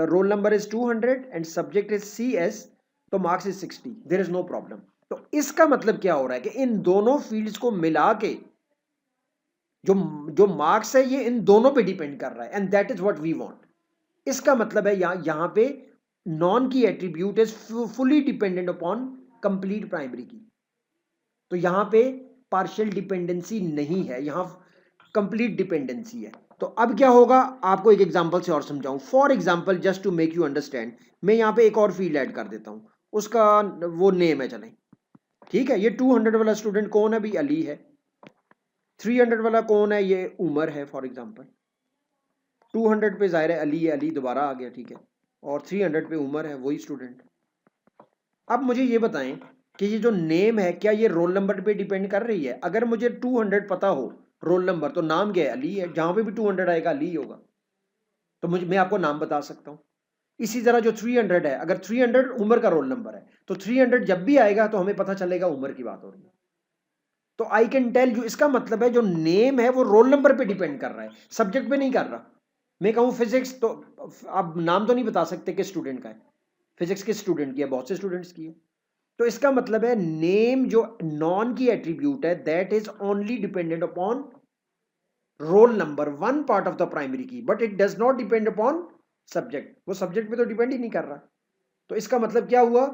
roll number is 200 and subject is CS, तो marks is 60, there is no problem. तो इसका मतलब क्या हो रहा है कि इन दोनों फील्ड्स को मिला के जो जो मार्क्स है ये इन दोनों पे डिपेंड कर रहा है, and that is what we want. इसका मतलब है यहां पे non key attribute is fully dependent upon complete primary key. तो यहां पे पार्शियल डिपेंडेंसी नहीं है, यहां कंप्लीट डिपेंडेंसी है। तो अब क्या होगा, आपको एक एग्जांपल से और समझाऊं। For example, just to make you understand, मैं यहां पे एक और फील्ड ऐड कर देता हूं, उसका वो नेम है, चलें ठीक है। ये 200 वाला स्टूडेंट कौन है भाई, अली है। 300 वाला कौन है, ये उमर है फॉर एग्जांपल। 200 पे जाहिर है अली है, अली दोबारा आ गया, ठीक है, और 300 पे उमर है, वही स्टूडेंट। अब मुझे ये बताएं कि ये जो नेम है क्या ये रोल नंबर पे डिपेंड कर रही है? अगर मुझे 200 पता हो रोल नंबर, तो नाम क्या है, अली है, जहां पे भी 200 आएगा अली ही होगा, तो मैं आपको नाम बता सकता हूं। इसी तरह जो 300 है, अगर 300 उमर का रोल नंबर है तो 300 जब भी आएगा तो हमें पता चलेगा उमर की बात हो रही है। तो आई कैन टेल यू, इसका मतलब है जो नेम है वो रोल नंबर पे डिपेंड कर रहा है, सब्जेक्ट पे नहीं कर रहा। मैं कहूं फिजिक्स, तो आप नाम तो नहीं बता सकते किस स्टूडेंट का है, फिजिक्स किस स्टूडेंट की है, बहुत से स्टूडेंट्स की है। तो इसका मतलब है नेम जो नॉन की एट्रीब्यूट है that is only dependent upon roll number, one part of the primary key, but it does not depend upon subject. वो सब्जेक्ट पे तो डिपेंड ही नहीं कर रहा। तो इसका मतलब क्या हुआ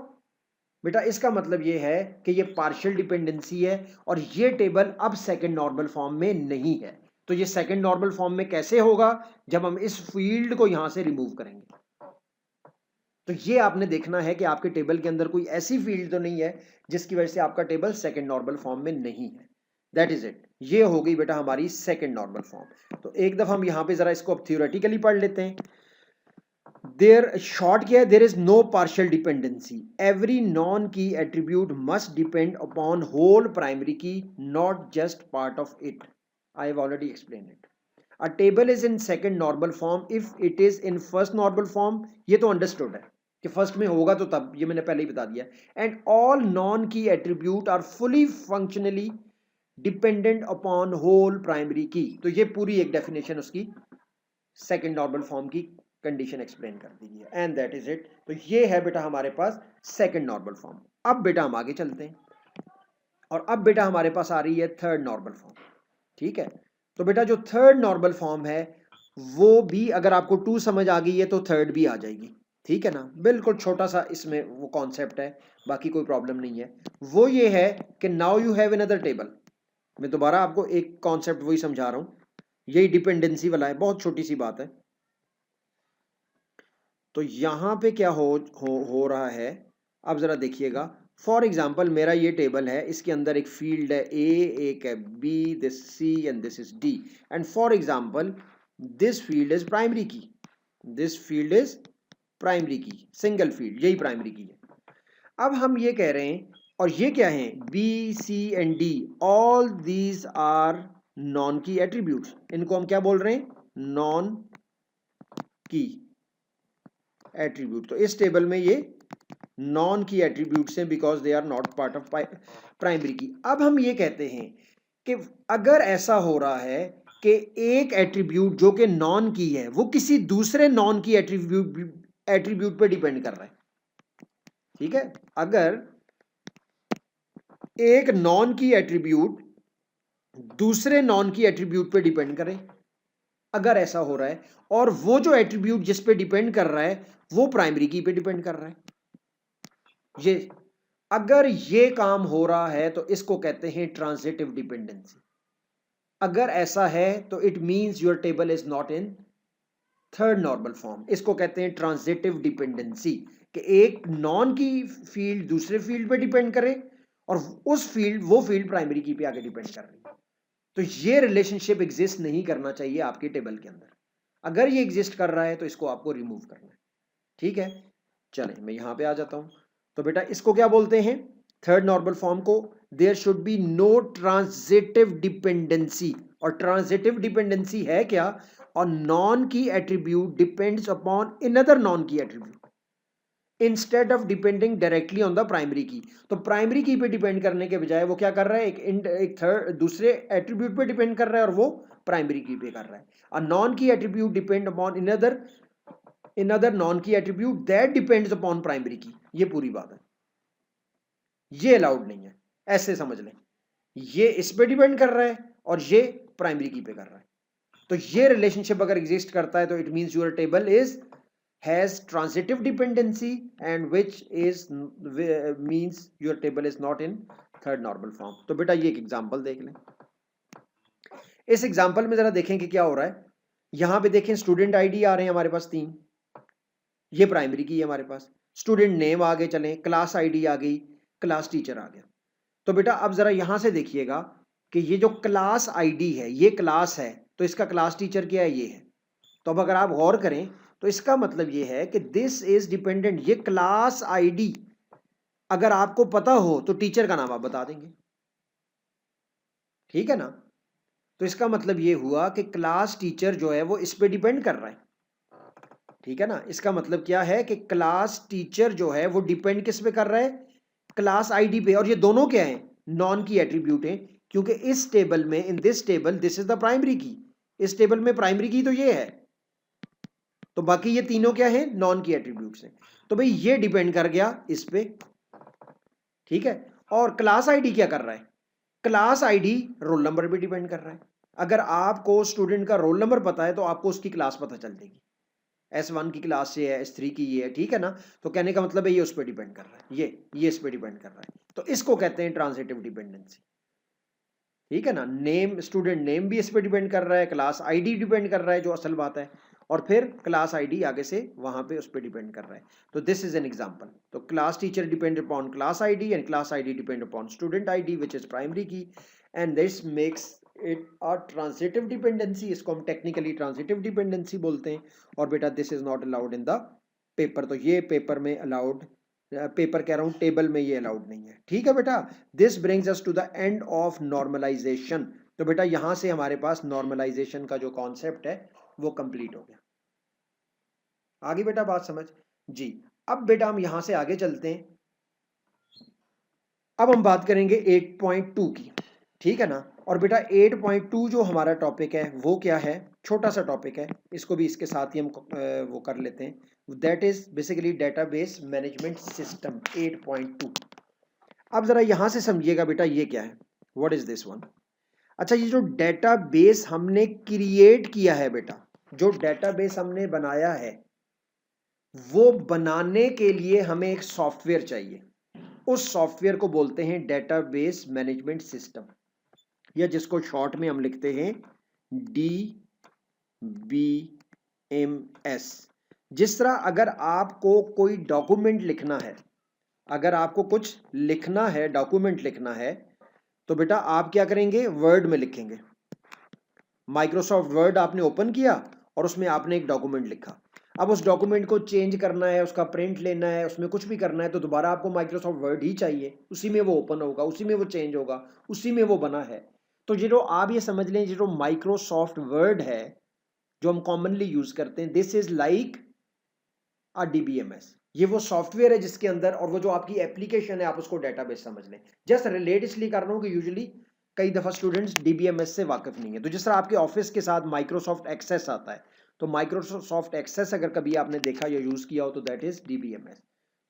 बेटा, इसका मतलब ये है कि ये पार्शियल डिपेंडेंसी है, और ये टेबल अब सेकंड नॉर्मल फॉर्म में नहीं है। तो ये सेकंड नॉर्मल फॉर्म में कैसे होगा, जब हम इस फील्ड को यहां से रिमूव करेंगे। तो ये आपने देखना है कि आपके टेबल के अंदर कोई ऐसी फील्ड तो नहीं है जिसकी वजह से आपका टेबल सेकंड नॉर्मल फॉर्म में नहीं है। दैट इज इट, ये हो गई बेटा हमारी सेकंड नॉर्मल फॉर्म। तो एक दफा हम यहां पे जरा इसको अब थियोरेटिकली पढ़ लेते हैं। देयर शॉर्ट क्या है, there is no partial dependency, every non key attribute must depend upon whole primary key, not just part of it. I have already explain it. A table is in second normal form if it is in first normal form, ये तो understood है कि first में होगा तो तब, ये मैंने पहले ही बता दिया। And all non key attribute are fully functionally dependent upon whole primary key. तो ये पूरी एक डेफिनेशन उसकी सेकंड नॉर्मल फॉर्म की कंडीशन एक्सप्लेन कर दी है, एंड दैट इज इट। तो ये है बेटा हमारे पास सेकंड नॉर्मल फॉर्म। अब बेटा हम आगे चलते हैं, और अब बेटा हमारे पास आ रही है थर्ड नॉर्मल फॉर्म, ठीक है। तो बेटा जो थर्ड नॉर्मल फॉर्म है वो भी, अगर आपको 2 समझ आ गई है तो थर्ड भी आ जाएगी, ठीक है ना। बिल्कुल छोटा सा इसमें वो कॉन्सेप्ट है, बाकी कोई प्रॉब्लम नहीं है। वो ये है कि now you have another table. मैं दोबारा आपको एक कॉन्सेप्ट वही समझा रहा हूं, यही डिपेंडेंसी वाला है, बहुत छोटी सी बात है। तो यहां पे क्या हो रहा है, अब जरा देखिएगा। फॉर एग्जाम्पल मेरा ये टेबल है, इसके अंदर एक फील्ड है ए, एक है B, this C and this is D. And for example this field is primary key, this field is primary key, single field, यही प्राइमरी की है। अब हम ये कह रहे हैं, और ये क्या है, B C and D, all these are non key attributes. इनको हम क्या बोल रहे हैं, नॉन की एट्रीब्यूट। तो इस टेबल में ये नॉन की एट्रीब्यूट्स हैं because they are not part of primary key. अब हम ये कहते हैं कि अगर ऐसा हो रहा है कि एक एट्रीब्यूट जो कि नॉन की है वो किसी दूसरे नॉन की एट्रीब्यूट पे डिपेंड कर रहा है, ठीक है। अगर एक नॉन की एट्रीब्यूट दूसरे नॉन की एट्रीब्यूट पे डिपेंड करे, अगर ऐसा हो रहा है और वो जो एट्रीब्यूट जिस पे डिपेंड कर रहा है वो प्राइमरी की पे डिपेंड कर रहा है, ये अगर ये काम हो रहा है तो इसको कहते हैं ट्रांजिटिव डिपेंडेंसी। अगर ऐसा है तो it means your table is not in third normal form. इसको कहते हैं ट्रांजिटिव डिपेंडेंसी, कि एक नॉन की फील्ड दूसरे फील्ड पे डिपेंड करे और वो फील्ड प्राइमरी की पे आगे डिपेंड कर रही है। तो ये रिलेशनशिप एग्जिस्ट नहीं करना चाहिए आपके टेबल के अंदर। अगर ये एग्जिस्ट कर रहा है तो इसको आपको रिमूव करना है, ठीक है। चलें मैं यहां पे आ जाता हूं। तो बेटा इसको क्या बोलते हैं, थर्ड नॉर्मल फॉर्म को, there should be no transitive dependency. और ट्रांजिटिव डिपेंडेंसी है क्या, और non key attribute depends upon another non key attribute instead of depending directly on the primary key. तो प्राइमरी की पे डिपेंड करने के बजाय वो क्या कर रहा है, एक थर्ड दूसरे एट्रीब्यूट पे डिपेंड कर रहा है और वो प्राइमरी की पे कर रहा है। A non key attribute depend upon another non key attribute that depends upon primary की। ये पूरी बात है, ये अलाउड नहीं है, ऐसे समझ लें। ये इस पे डिपेंड कर रहा है और ये प्राइमरी की पे कर रहा है। तो ये रिलेशनशिप अगर एग्जिस्ट करता है तो it means your table is has transitive dependency and which is means your table is not in third normal form। तो बेटा ये एक एग्जांपल देख लें। इस एग्जांपल में जरा देखें कि क्या हो रहा है। यहां पे देखें स्टूडेंट आईडी आ रहे हैं हमारे पास 3, ये प्राइमरी की है हमारे पास। स्टूडेंट नेम आगे चलें, क्लास आईडी आ गई, क्लास टीचर आ गया। तो बेटा अब जरा यहां से देखिएगा कि ये जो क्लास आईडी है ये क्लास है, तो इसका क्लास टीचर क्या है, ये है। तो अब अगर आप गौर करें तो इसका मतलब ये है कि दिस इज डिपेंडेंट, ये क्लास आईडी अगर आपको पता हो तो टीचर का नाम आप बता देंगे, ठीक है ना। तो इसका मतलब ये हुआ कि क्लास टीचर जो है वो इस पे डिपेंड कर रहा है, ठीक है ना। इसका मतलब क्या है कि क्लास टीचर जो है वो डिपेंड किस पे कर रहा है, क्लास आईडी पे। और ये दोनों क्या है, नॉन की एट्रीब्यूट है, क्योंकि इस टेबल में, इन this table, this is the primary की। इस टेबल में प्राइमरी की तो ये है, तो बाकी ये तीनों क्या है, नॉन की एट्रीब्यूट्स हैं। तो भाई ये डिपेंड कर गया इस पे, ठीक है। और क्लास आईडी क्या कर रहा है, क्लास आईडी रोल नंबर पे डिपेंड कर रहा है। अगर आपको स्टूडेंट का रोल नंबर पता है तो आपको उसकी क्लास पता चल जाएगी, S1 की क्लास से है, S3 की ये है, ठीक है ना। तो कहने का मतलब है ये उस पर डिपेंड कर रहा है, ये इस पर डिपेंड कर रहा है। तो इसको कहते हैं ट्रांजिटिव डिपेंडेंसी, ठीक है ना। नेम, स्टूडेंट नेम भी इस पर डिपेंड कर रहा है, क्लास आईडी डिपेंड कर रहा है, जो असल बात है, और फिर क्लास आईडी आगे से वहां पे उस पर डिपेंड कर रहा है। तो दिस इज एन एग्जांपल। तो class teacher depend upon class ID and class ID depend upon student ID which is primary key, and this makes it a transitive dependency. इसको हम टेक्निकली ट्रांजिटिव डिपेंडेंसी बोलते हैं। और बेटा this is not allowed in the paper. तो ये paper में allowed, paper कह रहा हूं, टेबल में ये अलाउड नहीं है, ठीक है बेटा। This brings us to the end of normalization. तो बेटा यहां से हमारे पास नॉर्मलाइजेशन का जो कॉन्सेप्ट है वो कंप्लीट हो गया। आगे बेटा बात समझ जी। अब बेटा हम यहां से आगे चलते हैं। अब हम बात करेंगे 8.2 की, ठीक है ना। और बेटा 8.2 जो हमारा टॉपिक है वो क्या है, छोटा सा टॉपिक है, इसको भी इसके साथ ही हम वो कर लेते हैं। That is basically database management system 8.2। अब जरा यहां से समझिएगा बेटा ये क्या है, व्हाट इज दिस वन। अच्छा, ये जो डेटाबेस हमने क्रिएट किया है बेटा, जो डेटाबेस हमने बनाया है, वो बनाने के लिए हमें एक सॉफ्टवेयर चाहिए। उस सॉफ्टवेयर को बोलते हैं डेटाबेस मैनेजमेंट सिस्टम, या जिसको शॉर्ट में हम लिखते हैं DBMS। जिस तरह अगर आपको कोई डॉक्यूमेंट लिखना है, अगर आपको कुछ लिखना है, डॉक्यूमेंट लिखना है, तो बेटा आप क्या करेंगे, वर्ड में लिखेंगे। माइक्रोसॉफ्ट वर्ड आपने ओपन किया और उसमें आपने एक डॉक्यूमेंट लिखा। अब उस डॉक्यूमेंट को चेंज करना है, उसका प्रिंट लेना है, उसमें कुछ भी करना है, तो दोबारा आपको माइक्रोसॉफ्ट वर्ड ही चाहिए। उसी में वो ओपन होगा, उसी में वो चेंज होगा, उसी में वो बना है। तो जो आप ये समझ लें, जो माइक्रोसॉफ्ट वर्ड है जो हम कॉमनली यूज करते हैं, this is like a DBMS। ये वो सॉफ्टवेयर है जिसके अंदर, और वो जो आपकी एप्लीकेशन है आप उसको डेटाबेस समझ लें। जस्ट रिलेट इसलिए कर रहा हूँ कि यूजुअली कई दफा स्टूडेंट्स DBMS से वाकिफ नहीं है। तो जिस तरह आपके ऑफिस के साथ माइक्रोसॉफ्ट एक्सेस आता है, तो माइक्रोसॉफ्ट एक्सेस अगर कभी आपने देखा या यूज किया हो तो दैट इज DBMS।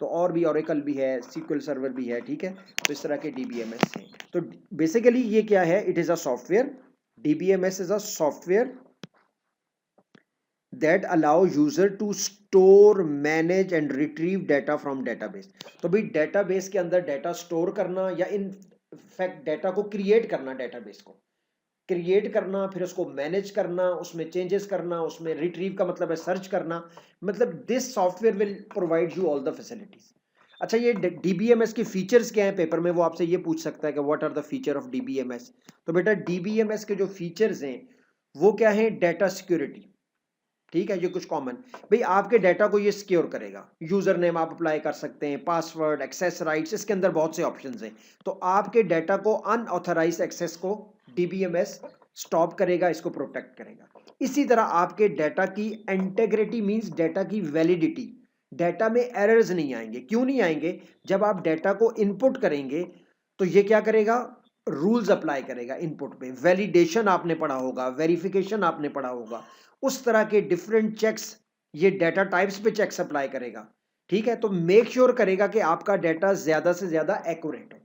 तो और भी ओरेकल भी है, SQL सर्वर भी है, ठीक है। तो इस तरह के DBMS हैं। तो बेसिकली ये क्या है, it is a software. DBMS is a software that allow user to store, manage and retrieve data from database। तो भाई database के अंदर data store करना या in fact data को create करना, database को क्रिएट करना, फिर उसको मैनेज करना, उसमें चेंजेस करना, उसमें रिट्रीव का मतलब है सर्च करना, मतलब this software will provide you all the facilities. अच्छा, ये डीबीएमएस के फीचर्स क्या हैं, पेपर में वो आपसे ये पूछ सकता है कि what are the feature of DBMS. तो बेटा डीबीएमएस के जो फीचर्स हैं वो क्या है, डेटा सिक्योरिटी, ठीक है, ये कुछ कॉमन, भाई आपके डाटा को ये सिक्योर करेगा, यूजर नेम आप अप्लाई कर सकते हैं, पासवर्ड, एक्सेस राइट्स, इसके अंदर बहुत से ऑप्शंस हैं। तो आपके डाटा को अनऑथराइज एक्सेस को डीबीएमएस स्टॉप करेगा, इसको प्रोटेक्ट करेगा। इसी तरह आपके डाटा की इंटेग्रिटी मींस डाटा की वैलिडिटी, डाटा में एरर्स नहीं आएंगे। क्यों नहीं आएंगे, जब आप डाटा को इनपुट करेंगे तो ये क्या करेगा, रूल्स अप्लाई करेगा इनपुट पे, वैलिडेशन आपने पढ़ा होगा, वेरिफिकेशन आपने पढ़ा होगा, उस तरह के डिफरेंट चेक्स ये डाटा टाइप्स पे चेक्स अप्लाई करेगा, ठीक है। तो मेक श्योर करेगा कि आपका डाटा ज्यादा से ज्यादा एक्यूरेट हो,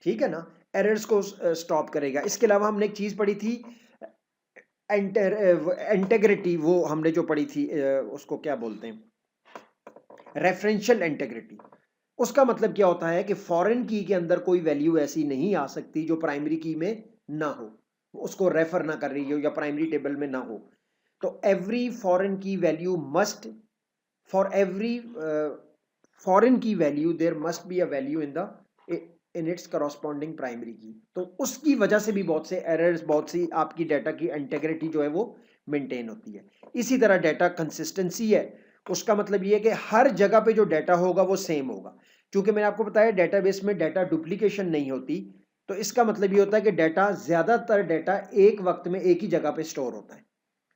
ठीक है ना, एरर्स को स्टॉप करेगा। इसके अलावा हमने एक चीज पढ़ी थी इंटेग्रिटी, वो हमने जो पढ़ी थी उसको क्या बोलते हैं, रेफरेंशियल इंटेग्रिटी। उसका मतलब क्या होता है कि फॉरेन की के अंदर कोई वैल्यू ऐसी नहीं आ सकती जो प्राइमरी की में ना हो, उसको रेफर ना कर रही हो या प्राइमरी टेबल में ना हो। तो every foreign key value must, for every foreign key value there must be a value in its corresponding primary key. तो उसकी वजह से भी बहुत से एरर्स, बहुत सी आपकी डाटा की इंटेग्रिटी जो है वो मेंटेन होती है। इसी तरह डाटा कंसिस्टेंसी है, उसका मतलब ये है कि हर जगह पे जो डाटा होगा वो सेम होगा। क्योंकि मैंने आपको बताया डेटाबेस में डाटा डुप्लीकेशन नहीं होती, तो इसका मतलब ये होता है कि डाटा, ज्यादातर डाटा एक वक्त में एक ही जगह पे स्टोर होता है,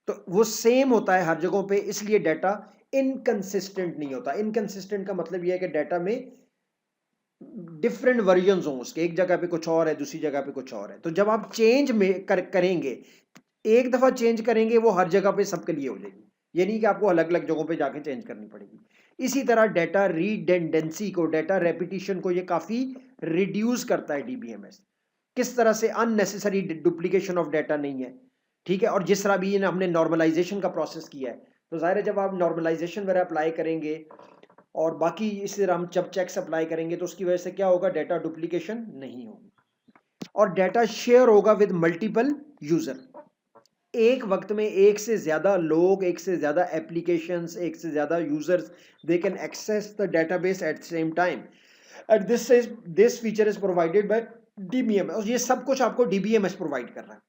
तो वो सेम होता है हर जगहों पे, इसलिए डाटा इनकंसिस्टेंट नहीं होता। इनकंसिस्टेंट का मतलब ये है कि डाटा में डिफरेंट वर्जन्स हों उसके, एक जगह पे कुछ और है, दूसरी जगह पे कुछ और है। तो जब आप चेंज में करेंगे, एक दफा चेंज करेंगे, वो हर जगह पे सबके लिए हो जाएगी, ये नहीं कि आपको अलग अलग जगहों पे जाके चेंज करनी पड़ेगी। इसी तरह डाटा रिडेंडेंसी को, डाटा रेपिटेशन को ये काफी रिड्यूस करता है डीबीएमएस। किस तरह से, अननेसेसरी डुप्लीकेशन ऑफ डाटा नहीं है, ठीक है। और जिस तरह भी हमने नॉर्मलाइजेशन का प्रोसेस किया है, तो जाहिर है जब आप नॉर्मलाइजेशन वगैरह अप्लाई करेंगे और बाकी इस तरह हम जब चेक्स अप्लाई करेंगे तो उसकी वजह से क्या होगा, डाटा डुप्लीकेशन नहीं होगी। और डाटा शेयर होगा विद मल्टीपल यूजर, एक वक्त में एक से ज्यादा लोग, एक से ज्यादा एप्लीकेशंस, एक से ज्यादा users, they can access the database at same time, and this feature is provided by DBMS. और ये सब कुछ आपको डीबीएमएस प्रोवाइड कर रहा है।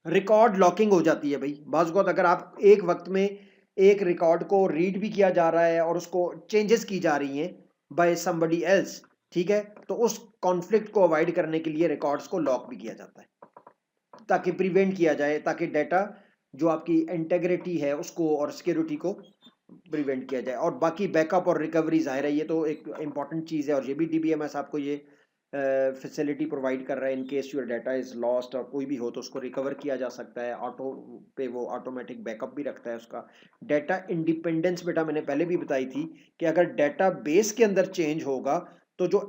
रिकॉर्ड लॉकिंग हो जाती है भाई, बाज़ वक़्त अगर आप एक वक्त में एक रिकॉर्ड को रीड भी किया जा रहा है और उसको चेंजेस की जा रही हैं बाय समबडी एल्स, ठीक है, तो उस कॉन्फ्लिक्ट को अवॉइड करने के लिए रिकॉर्ड्स को लॉक भी किया जाता है, ताकि प्रिवेंट किया जाए, ताकि डाटा जो आपकी इंटेग्रिटी है उसको और सिक्योरिटी को प्रिवेंट किया जाए। और बाकी बैकअप और रिकवरी जाहिर है ये तो एक इंपॉर्टेंट चीज़ है, और ये भी डीबीएमएस आपको ये फैसिलिटी प्रोवाइड कर रहा है, in case your data is lost और कोई भी हो तो उसको रिकवर किया जा सकता है, ऑटो पे वो ऑटोमेटिक बैकअप भी रखता है उसका। डाटा इंडिपेंडेंस बेटा मैंने पहले भी बताई थी कि अगर डाटा बेस के अंदर चेंज होगा तो जो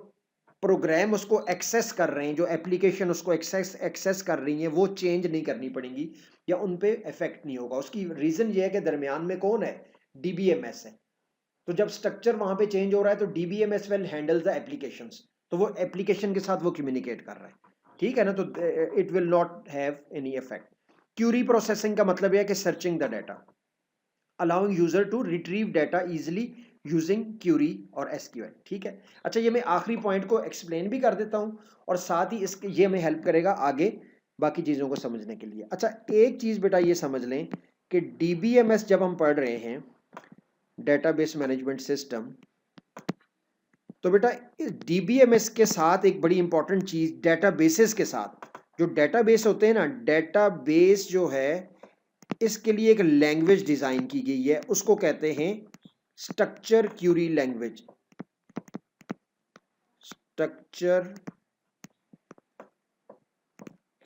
प्रोग्राम उसको एक्सेस कर रहे हैं, जो एप्लीकेशन उसको एक्सेस कर रही हैं, वो चेंज नहीं करनी पड़ेंगी या उन पे इफेक्ट नहीं होगा। उसकी रीजन ये है कि दरमियान में कौन है, डीबीएमएस है। तो जब स्ट्रक्चर वहां पे चेंज हो रहा है तो DBMS will handle the applications, तो वो एप्लीकेशन के साथ वो कम्युनिकेट कर रहा है, ठीक है ना, तो it will not have any effect. Query processing का मतलब है कि searching the data, allowing user to retrieve data easily using query और एसक्यूएल, ठीक है। अच्छा, ये मैं आखिरी पॉइंट को एक्सप्लेन भी कर देता हूं और साथ ही इसके ये हमें हेल्प करेगा आगे बाकी चीज़ों को समझने के लिए। अच्छा, एक चीज़ बेटा ये समझ लें कि डीबीएमएस जब हम पढ़ रहे हैं, डेटाबेस मैनेजमेंट सिस्टम, तो बेटा इस डीबीएमएस के साथ एक बड़ी इंपॉर्टेंट चीज़, डेटाबेसेस के साथ, जो डेटाबेस होते हैं ना, डेटाबेस जो है इसके लिए एक लैंग्वेज डिज़ाइन की गई है, उसको कहते हैं structure Curie language. Structure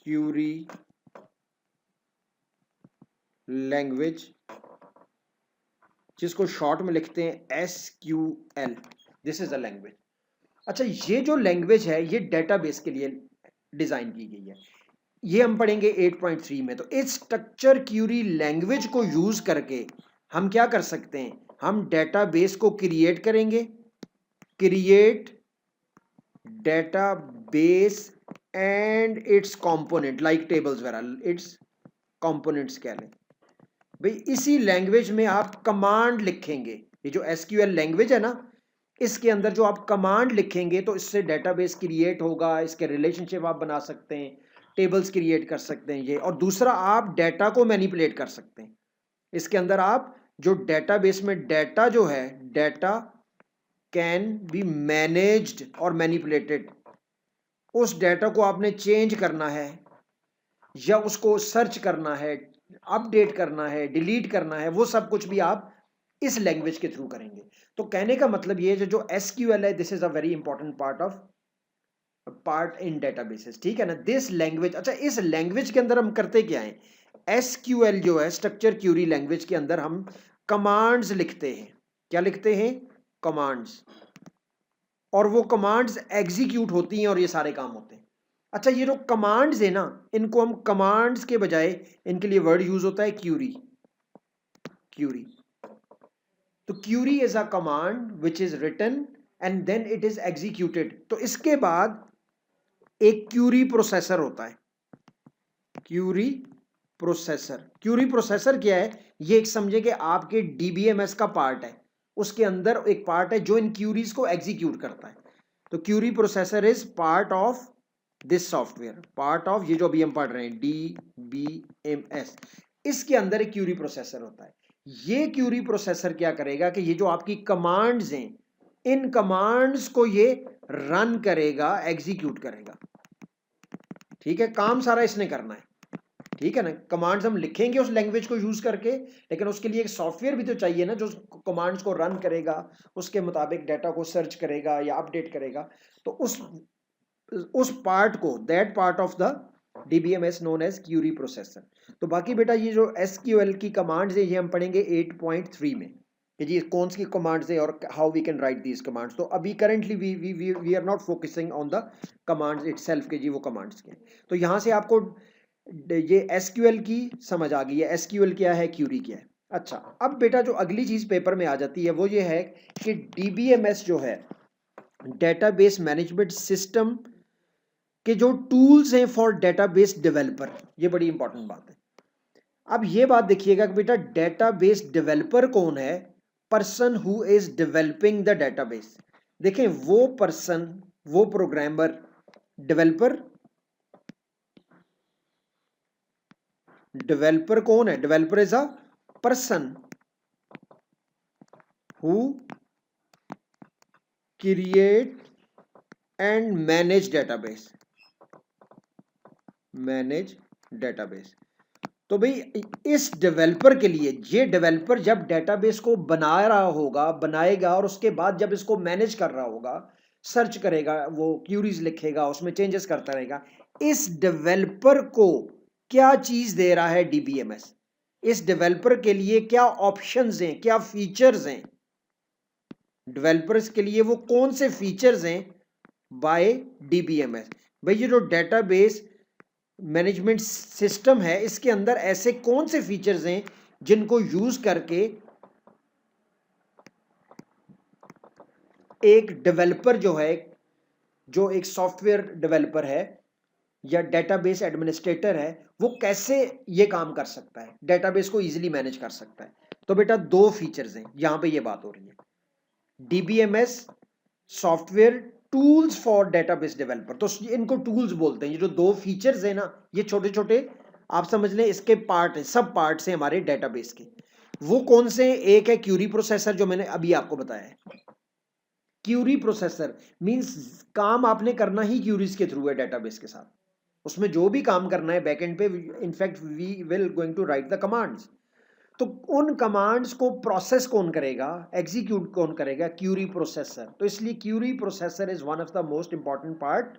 Curie language, जिसको शॉर्ट में लिखते हैं SQL, this is a language. अच्छा, ये जो लैंग्वेज है ये डेटाबेस के लिए डिजाइन की गई है। ये हम पढ़ेंगे 8.3 में। तो इस स्ट्रक्चर क्यूरी लैंग्वेज को यूज करके हम क्या कर सकते हैं, हम डेटाबेस को क्रिएट करेंगे, create database and it's component like tables वगैरह, इट्स कंपोनेंट्स कह लें भाई। इसी लैंग्वेज में आप कमांड लिखेंगे, ये जो एसक्यूएल लैंग्वेज है ना, इसके अंदर जो आप कमांड लिखेंगे तो इससे डेटाबेस क्रिएट होगा, इसके रिलेशनशिप आप बना सकते हैं, टेबल्स क्रिएट कर सकते हैं ये। और दूसरा, आप डेटा को मैनिपुलेट कर सकते हैं। इसके अंदर आप जो डेटाबेस में डेटा जो है, डेटा कैन बी मैनेज्ड और मैनिपुलेटेड। उस डेटा को आपने चेंज करना है या उसको सर्च करना है, अपडेट करना है, डिलीट करना है, वो सब कुछ भी आप इस लैंग्वेज के थ्रू करेंगे। तो कहने का मतलब ये है, जो एसक्यूएल है, this is a very important part in databases, ठीक है ना, दिस लैंग्वेज। अच्छा, इस लैंग्वेज के अंदर हम करते क्या है, एसक्यूएल जो है स्ट्रक्चर क्यूरी लैंग्वेज के अंदर हम कमांड्स लिखते हैं। क्या लिखते हैं, कमांड्स, और वो कमांड्स एग्जीक्यूट होती हैं और ये सारे काम होते हैं। अच्छा, ये जो कमांड्स है ना, इनको हम कमांड्स के बजाय इनके लिए वर्ड यूज होता है क्यूरी। क्यूरी, तो query is a command which is written and then it is executed. तो इसके बाद एक क्यूरी प्रोसेसर होता है। क्यूरी प्रोसेसर, क्यूरी प्रोसेसर क्या है, ये एक समझे कि आपके डीबीएमएस का पार्ट है, उसके अंदर एक पार्ट है जो इन क्यूरीज को एग्जीक्यूट करता है। तो query processor is part of this software, part of ये जो अभी हम पढ़ रहे हैं डीबीएमएस, इसके अंदर एक क्यूरी प्रोसेसर होता है। ये क्यूरी प्रोसेसर क्या करेगा कि ये जो आपकी कमांड्स हैं, इन कमांड्स को ये रन करेगा, एग्जीक्यूट करेगा। ठीक है, काम सारा इसने करना है, ठीक है ना। कमांड्स हम लिखेंगे उस लैंग्वेज को यूज करके, लेकिन उसके लिए एक सॉफ्टवेयर भी तो चाहिए ना, जो कमांड्स को रन करेगा, उसके मुताबिक डाटा को सर्च करेगा या अपडेट करेगा। तो उस पार्ट को, that part of the DBMS known as query processor. तो बाकी बेटा ये जो एसक्यूएल की कमांड्स है, ये हम पढ़ेंगे 8.3 में कि जी कौन सी कमांड्स है और how we can write these commands. तो अभी currently we are not focusing on the commands itself के जी वो कमांड्स के। तो यहाँ से आपको ये एसक्यूएल की समझ आ गई है, एसक्यूएल क्या है, क्यूरी क्या है। अच्छा, अब बेटा जो अगली चीज पेपर में आ जाती है वो ये है कि डीबीएमएस जो है, डेटाबेस मैनेजमेंट सिस्टम के जो टूल्स हैं फॉर डेटाबेस डेवलपर, ये बड़ी इंपॉर्टेंट बात है। अब ये बात देखिएगा कि बेटा डेटाबेस डेवलपर कौन है, person who is developing the database. देखें, वो पर्सन, वो प्रोग्रामर, डेवलपर, डेवलपर कौन है, developer is a person who create and manage database, manage database. तो भाई इस डेवलपर के लिए, ये डेवलपर जब डेटाबेस को बना रहा होगा, बनाएगा, और उसके बाद जब इसको मैनेज कर रहा होगा, सर्च करेगा, वो क्यूरीज लिखेगा, उसमें चेंजेस करता रहेगा, इस डेवलपर को क्या चीज दे रहा है डीबीएमएस, इस डेवलपर के लिए क्या ऑप्शंस हैं, क्या फीचर्स हैं, डेवलपर्स के लिए वो कौन से फीचर्स हैं बाय डीबीएमएस। भाई ये जो डेटाबेस मैनेजमेंट सिस्टम है, इसके अंदर ऐसे कौन से फीचर्स हैं जिनको यूज करके एक डेवलपर जो है, जो एक सॉफ्टवेयर डेवलपर है या डेटाबेस एडमिनिस्ट्रेटर है, वो कैसे ये काम कर सकता है, डेटाबेस को इजीली मैनेज कर सकता है। तो बेटा दो फीचर्स हैं यहां पे ये बात हो रही है, DBMS software tools for database developer. तो इनको टूल्स बोलते हैं। ये जो दो फीचर्स है ना, ये छोटे छोटे आप समझ लें इसके पार्ट है, सब पार्ट्स हैं हमारे डेटाबेस के। वो कौन से, एक है क्यूरी प्रोसेसर जो मैंने अभी आपको बताया है। क्यूरी प्रोसेसर मींस काम आपने करना ही क्यूरीज के थ्रू है डेटाबेस के साथ, उसमें जो भी काम करना है बैकएंड पे, in fact we will going to write the commands. तो उन कमांड्स को प्रोसेस कौन करेगा, एग्जीक्यूट कौन करेगा, क्यूरी प्रोसेसर। तो इसलिए query processor is one of the most important part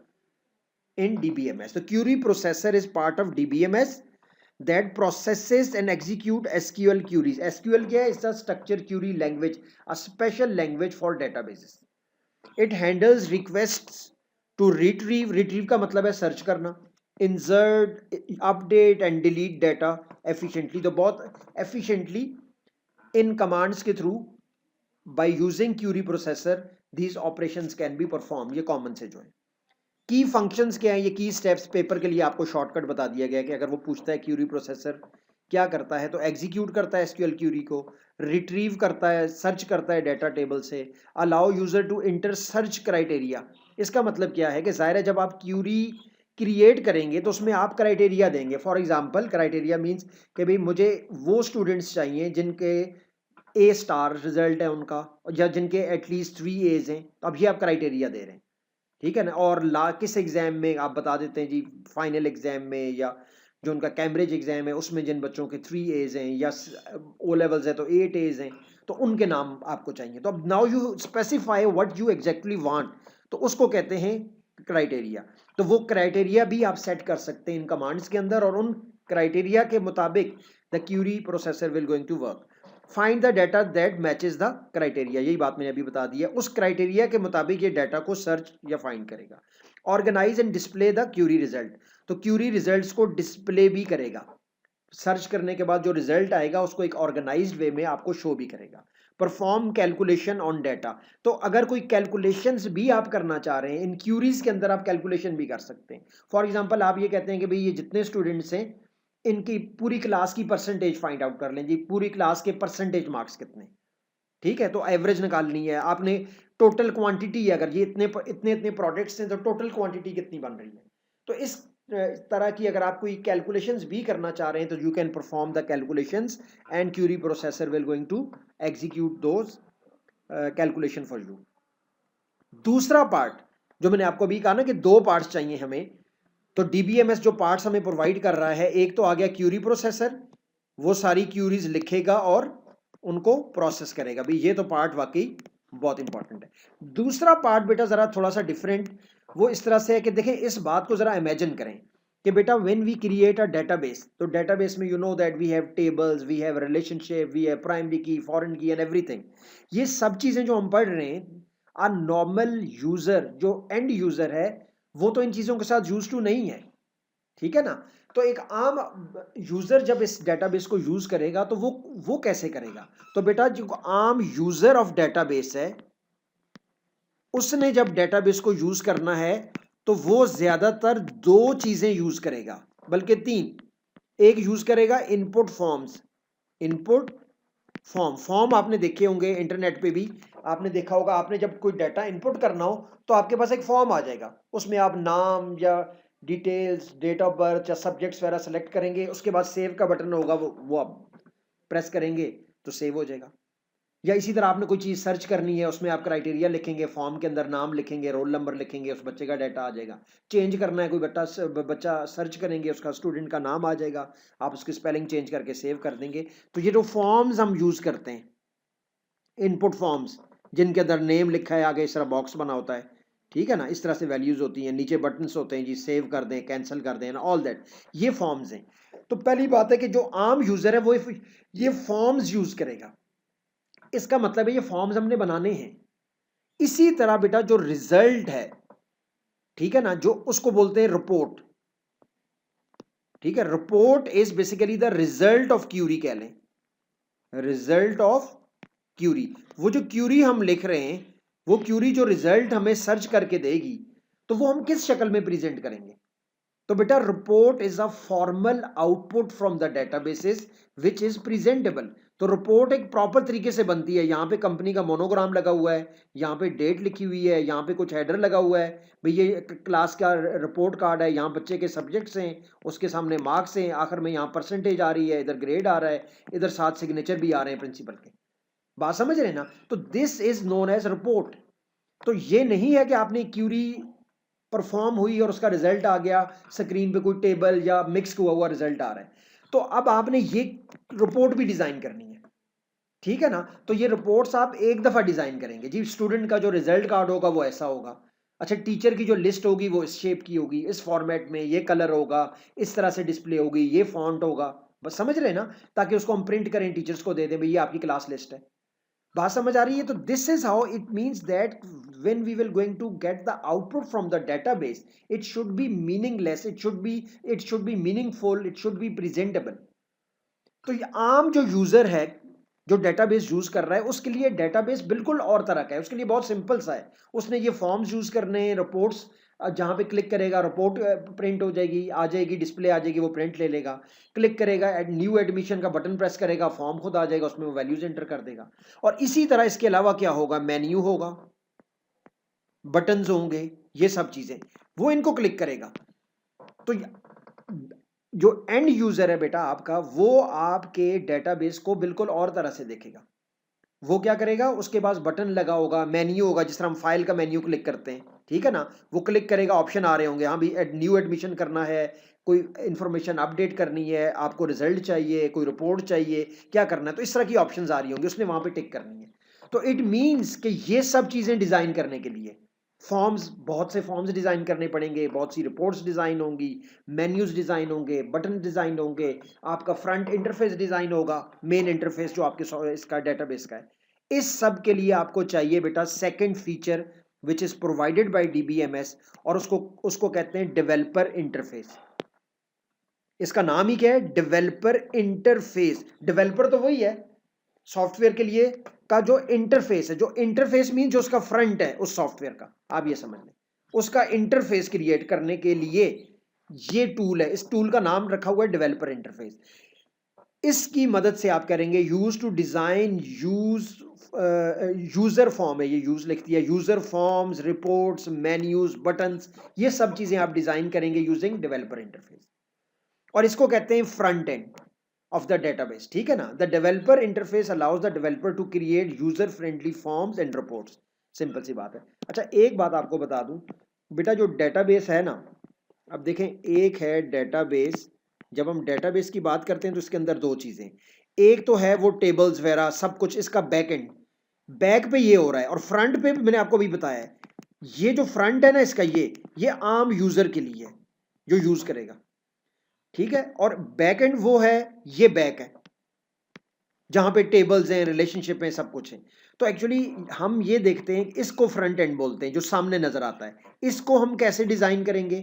in DBMS. तो query processor is part of DBMS that processes and execute SQL queries. SQL क्या है, it's a structure query language, a special language for databases. It handles requests to retrieve, retrieve का मतलब है search करना, insert, update and delete data efficiently. तो बहुत efficiently इन commands के through by using query processor these operations can be perform. ये common से जो है की फंक्शंस क्या है, ये की स्टेप्स पेपर के लिए आपको शॉर्टकट बता दिया गया कि अगर वो पूछता है क्यूरी प्रोसेसर क्या करता है, तो एग्जीक्यूट करता है एसक्यूएल क्यूरी को, रिट्रीव करता है, सर्च करता है डाटा टेबल से, allow user to enter search criteria. इसका मतलब क्या है कि जाहिर है जब आप क्यूरी क्रिएट करेंगे तो उसमें आप क्राइटेरिया देंगे। फॉर एग्जांपल क्राइटेरिया मींस कि भाई मुझे वो स्टूडेंट्स चाहिए जिनके ए स्टार रिजल्ट है उनका, या जिनके एटलीस्ट 3 एज हैं, तो अभी आप क्राइटेरिया दे रहे हैं, ठीक है ना। और किस एग्जाम में आप बता देते हैं जी, फाइनल एग्जाम में, या जो उनका कैम्ब्रिज एग्जाम है उसमें जिन बच्चों के 3 एज हैं, या ओ लेवल्स है तो 8 एज हैं, तो उनके नाम आपको चाहिए। तो अब now you specify what you exactly want, तो उसको कहते हैं क्राइटेरिया। तो वो क्राइटेरिया भी आप सेट कर सकते हैं इन कमांड्स के अंदर, और उन क्राइटेरिया के मुताबिक the query processor will going to work. Find the data that matches the criteria, यही बात मैंने अभी बता दी है, उस क्राइटेरिया के मुताबिक ये डाटा को सर्च या फाइंड करेगा। Organize and display the query result, तो क्यूरी रिजल्ट्स को डिस्प्ले भी करेगा, सर्च करने के बाद जो रिजल्ट आएगा उसको एक ऑर्गेनाइज्ड वे में आपको शो भी करेगा। परफॉर्म कैलकुलेशन ऑन डाटा, तो अगर कोई कैलकुलेशंस भी आप करना चाह रहे हैं इन क्यूरीज के अंदर, आप कैलकुलेशन भी कर सकते हैं। फॉर एग्जांपल आप ये कहते हैं कि भाई ये जितने स्टूडेंट्स हैं इनकी पूरी क्लास की परसेंटेज फाइंड आउट कर लें जी, पूरी क्लास के परसेंटेज मार्क्स कितने, ठीक है, तो एवरेज निकालनी है आपने। टोटल क्वांटिटी अगर ये इतने इतने इतने प्रोडक्ट्स हैं तो टोटल क्वांटिटी कितनी बन रही है। तो इस तरह की अगर आप कोई कैलकुलेशंस भी करना चाह रहे हैं तो you can perform the calculations and query processor will going to execute those calculation for you. दूसरा पार्ट जो मैंने आपको अभी कहा ना कि 2 पार्ट्स चाहिए हमें, तो डीबीएमएस जो पार्ट्स हमें प्रोवाइड कर रहा है, एक तो आ गया क्यूरी प्रोसेसर, वो सारी क्यूरीज लिखेगा और उनको प्रोसेस करेगा। भाई ये तो पार्ट वाकई बहुत इंपॉर्टेंट है। दूसरा पार्ट बेटा जरा थोड़ा सा डिफरेंट, वो इस तरह से है कि देखें, इस बात को जरा इमेजिन करें कि बेटा when we create a database, तो डेटाबेस में you know that we have tables, we have relationship, we have primary key, foreign key and everything. ये सब चीजें जो हम पढ़ रहे हैं, आ नॉर्मल यूजर जो एंड यूजर है वो तो इन चीजों के साथ यूज टू नहीं है, ठीक है ना। तो एक आम यूजर जब इस डेटाबेस को यूज करेगा तो वो कैसे करेगा। तो बेटा जो आम यूजर ऑफ डेटाबेस है उसने जब डेटाबेस को यूज करना है तो वो ज्यादातर 2 चीजें यूज करेगा, बल्कि 3। एक यूज करेगा इनपुट फॉर्म्स, इनपुट फॉर्म आपने देखे होंगे इंटरनेट पे भी, आपने देखा होगा, आपने जब कोई डाटा इनपुट करना हो तो आपके पास एक फॉर्म आ जाएगा, उसमें आप नाम या डिटेल्स, डेट ऑफ बर्थ या सब्जेक्ट्स वगैरह सेलेक्ट करेंगे, उसके बाद सेव का बटन होगा, वो आप प्रेस करेंगे तो सेव हो जाएगा। या इसी तरह आपने कोई चीज़ सर्च करनी है, उसमें आप क्राइटेरिया लिखेंगे, फॉर्म के अंदर नाम लिखेंगे, रोल नंबर लिखेंगे, उस बच्चे का डाटा आ जाएगा। चेंज करना है, कोई बच्चा सर्च करेंगे, उसका स्टूडेंट का नाम आ जाएगा, आप उसकी स्पेलिंग चेंज करके सेव कर देंगे। तो ये जो फॉर्म्स हम यूज़ करते हैं, इनपुट फॉर्म्स जिनके अंदर नेम लिखा है, आगे इस तरह बॉक्स बना होता है, ठीक है ना, इस तरह से वैल्यूज होती हैं, नीचे बटन्स होते हैं जी, सेव कर दें, कैंसिल कर दें, ऑल दैट, ये फॉर्म्स हैं। तो पहली बात है कि जो आम यूजर है वो ये फॉर्म्स यूज करेगा, इसका मतलब है ये फॉर्म्स हमने बनाने हैं। इसी तरह बेटा जो रिजल्ट है, ठीक है ना, जो उसको बोलते हैं रिपोर्ट, ठीक है, report is basically the result of query, कह लें रिजल्ट ऑफ क्यूरी। वो जो क्यूरी हम लिख रहे हैं, वो क्यूरी जो रिजल्ट हमें सर्च करके देगी, तो वो हम किस शक्ल में प्रेजेंट करेंगे। तो बेटा report is a formal output from the databases which is presentable. तो रिपोर्ट एक प्रॉपर तरीके से बनती है, यहाँ पे कंपनी का मोनोग्राम लगा हुआ है, यहाँ पे डेट लिखी हुई है, यहाँ पे कुछ हेडर लगा हुआ है, भाई ये क्लास का रिपोर्ट कार्ड है, यहाँ बच्चे के सब्जेक्ट्स हैं, उसके सामने मार्क्स हैं, आखिर में यहाँ परसेंटेज आ रही है, इधर ग्रेड आ रहा है, इधर 7 सिग्नेचर भी आ रहे हैं प्रिंसिपल के। बात समझ रहे हैं ना। तो this is known as report. तो ये नहीं है कि आपने क्यूरी परफॉर्म हुई और उसका रिजल्ट आ गया, स्क्रीन पे कोई टेबल या मिक्स हुआ रिजल्ट आ रहा है, तो अब आपने ये रिपोर्ट भी डिजाइन करनी है, ठीक है ना। तो ये रिपोर्ट्स आप एक दफा डिजाइन करेंगे जी, स्टूडेंट का जो रिजल्ट कार्ड होगा वो ऐसा होगा, अच्छा टीचर की जो लिस्ट होगी वो इस शेप की होगी, इस फॉर्मेट में, ये कलर होगा, इस तरह से डिस्प्ले होगी, ये फॉन्ट होगा, बस समझ रहे हैं ना, ताकि उसको हम प्रिंट करें, टीचर्स को दे दें, भाई ये आपकी क्लास लिस्ट है। बात समझ आ रही है। तो this is how it means that when we will going to get the output from the database, it should be meaningless, it should be meaningful, it should be presentable. तो ये आम जो यूजर है जो डेटाबेस यूज कर रहा है उसके लिए डेटाबेस बिल्कुल और तरह का है, उसके लिए बहुत सिंपल सा है। उसने ये फॉर्म्स यूज करने हैं, रिपोर्ट्स जहां पे क्लिक करेगा रिपोर्ट प्रिंट हो जाएगी, आ जाएगी, डिस्प्ले आ जाएगी, वो प्रिंट ले लेगा। क्लिक करेगा न्यू एडमिशन का बटन प्रेस करेगा, फॉर्म खुद आ जाएगा, उसमें वो वैल्यूज एंटर कर देगा। और इसी तरह इसके अलावा क्या होगा, मेन्यू होगा, बटन्स होंगे, ये सब चीजें वो इनको क्लिक करेगा। तो जो एंड यूजर है बेटा आपका, वो आपके डेटाबेस को बिल्कुल और तरह से देखेगा। वो क्या करेगा, उसके पास बटन लगा होगा, मेन्यू होगा, जिस तरह हम फाइल का मेन्यू क्लिक करते हैं, ठीक है ना, वो क्लिक करेगा, ऑप्शन आ रहे होंगे, हाँ भी न्यू एडमिशन करना है, कोई इंफॉर्मेशन अपडेट करनी है, आपको रिजल्ट चाहिए, कोई रिपोर्ट चाहिए, क्या करना है, तो इस तरह की ऑप्शंस आ रही होंगी, उसने वहां पे टिक करनी है। तो इट मींस कि ये सब चीजें डिजाइन करने के लिए फॉर्म्स, बहुत से फॉर्म्स डिजाइन करने पड़ेंगे, बहुत सी रिपोर्ट्स डिजाइन होंगी, मेन्यूज डिजाइन होंगे, बटन डिजाइन होंगे, आपका फ्रंट इंटरफेस डिजाइन होगा, मेन इंटरफेस जो आपके इसका डेटाबेस का है। इस सब के लिए आपको चाहिए बेटा second feature which is provided by DBMS, और उसको कहते हैं डेवलपर इंटरफेस। इसका नाम ही क्या है, डेवलपर इंटरफेस। डेवलपर तो वही है सॉफ्टवेयर के लिए का जो इंटरफेस है, जो इंटरफेस मीन जो उसका फ्रंट है उस सॉफ्टवेयर का, आप ये समझ लें, उसका इंटरफेस क्रिएट करने के लिए ये टूल है, इस टूल का नाम रखा हुआ है डेवलपर इंटरफेस। इसकी मदद से आप करेंगे use to design user form है, ये यूज लिखती है, user forms, reports, menus, buttons, ये सब चीजें आप डिजाइन करेंगे यूजिंग डेवलपर इंटरफेस, और इसको कहते हैं front end of the database, ठीक है ना। the developer interface allows the developer to create user friendly forms and reports, simple सी बात है। अच्छा एक बात आपको बता दूं बेटा, जो डेटाबेस है ना, अब देखें, एक है डेटाबेस, जब हम डेटाबेस की बात करते हैं तो इसके अंदर दो चीजें, एक तो है वो टेबल्स वगैरह सब कुछ, इसका बैक एंड, बैक पे ये हो रहा है, और फ्रंट पे मैंने आपको भी बताया है, ये जो फ्रंट है ना इसका, ये आम यूजर के लिए है जो यूज करेगा, ठीक है। और बैक एंड वो है, ये बैक है जहां पे टेबल्स हैं, रिलेशनशिप है, सब कुछ है। तो एक्चुअली हम ये देखते हैं, इसको फ्रंट एंड बोलते हैं, जो सामने नजर आता है। इसको हम कैसे डिजाइन करेंगे,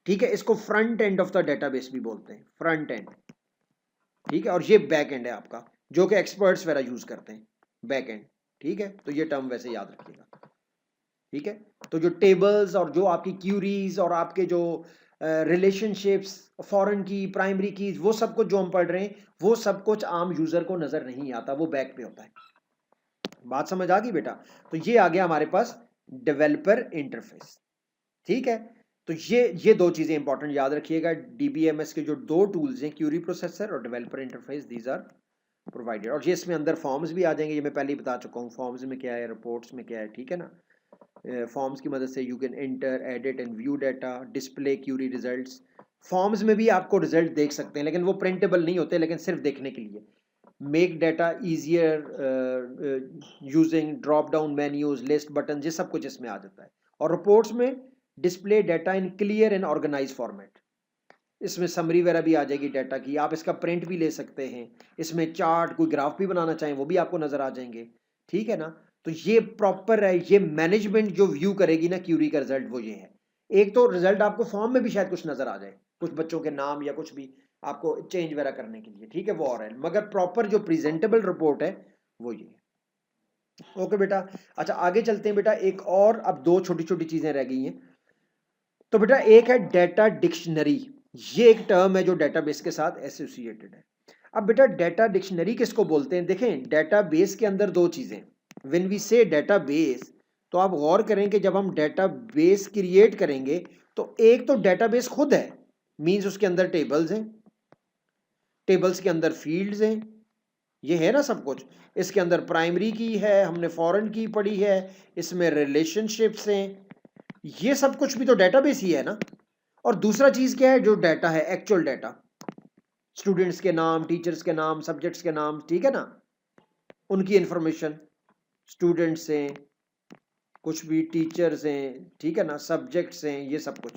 ठीक है, इसको front end of the database भी बोलते हैं, फ्रंट एंड, ठीक है। और ये बैक एंड है आपका, जो कि एक्सपर्ट्स वगैरह यूज करते हैं, बैक एंड, ठीक है। तो ये टर्म वैसे याद रखिएगा, ठीक है। तो जो टेबल्स और जो आपकी क्यूरीज और आपके जो रिलेशनशिप्स, फॉरेन की, प्राइमरी कीज, वो सब कुछ जो हम पढ़ रहे हैं, वो सब कुछ आम यूजर को नजर नहीं आता, वो बैक पे होता है। बात समझ आ गई बेटा। तो ये आ गया हमारे पास डेवलपर इंटरफेस, ठीक है। तो ये दो चीजें इंपॉर्टेंट याद रखिएगा, डीबीएमएस के जो दो टूल्स हैं, क्यूरी प्रोसेसर और developer interface, these are provided. और ये इसमें अंदर फॉर्म्स भी आ जाएंगे, ये मैं पहले ही बता चुका हूँ, फॉर्म्स में क्या है, रिपोर्ट्स में क्या है, ठीक है ना। फॉर्म्स की मदद से you can enter, edit and view data, display query results. Forms में भी आपको रिजल्ट देख सकते हैं, लेकिन वो प्रिंटेबल नहीं होते, लेकिन सिर्फ देखने के लिए। Make data easier using drop down menus, list, button, ये सब कुछ इसमें आ जाता है। और रिपोर्ट्स में display data in clear and organize format, इसमें समरी वगैरह भी आ जाएगी डाटा की, आप इसका प्रिंट भी ले सकते हैं, इसमें चार्ट, कोई ग्राफ भी बनाना चाहें वो भी आपको नजर आ जाएंगे, ठीक है ना। तो ये प्रॉपर है, ये मैनेजमेंट जो व्यू करेगी ना क्यूरी का रिजल्ट, वो ये है। एक तो रिजल्ट आपको फॉर्म में भी शायद कुछ नजर आ जाए, कुछ बच्चों के नाम या कुछ भी आपको चेंज वगैरह करने के लिए, ठीक है, वो और है, मगर प्रॉपर जो प्रेजेंटेबल रिपोर्ट है वो ये है। ओके बेटा। अच्छा आगे चलते हैं बेटा, एक और, अब दो छोटी छोटी चीजें रह गई हैं। तो बेटा एक है डेटा डिक्शनरी, ये एक टर्म है जो डेटाबेस के साथ एसोसिएटेड है। अब बेटा डेटा डिक्शनरी किसको बोलते हैं, देखें डेटाबेस के अंदर दो चीजें, व्हेन वी से डेटाबेस, तो आप गौर करें कि जब हम डेटाबेस क्रिएट करेंगे तो एक तो डेटाबेस खुद है, मींस उसके अंदर टेबल्स हैं, टेबल्स के अंदर फील्ड्स हैं, ये है ना सब कुछ। इसके अंदर प्राइमरी की है, हमने फॉरेन की पढ़ी है, इसमें रिलेशनशिप्स हैं, ये सब कुछ भी तो डेटाबेस ही है ना। और दूसरा चीज क्या है, जो डाटा है, एक्चुअल डाटा, स्टूडेंट्स के नाम, टीचर्स के नाम, सब्जेक्ट्स के नाम, ठीक है ना, उनकी इंफॉर्मेशन, स्टूडेंट्स हैं, कुछ भी टीचर्स हैं, ठीक है ना, सब्जेक्ट्स हैं, ये सब कुछ।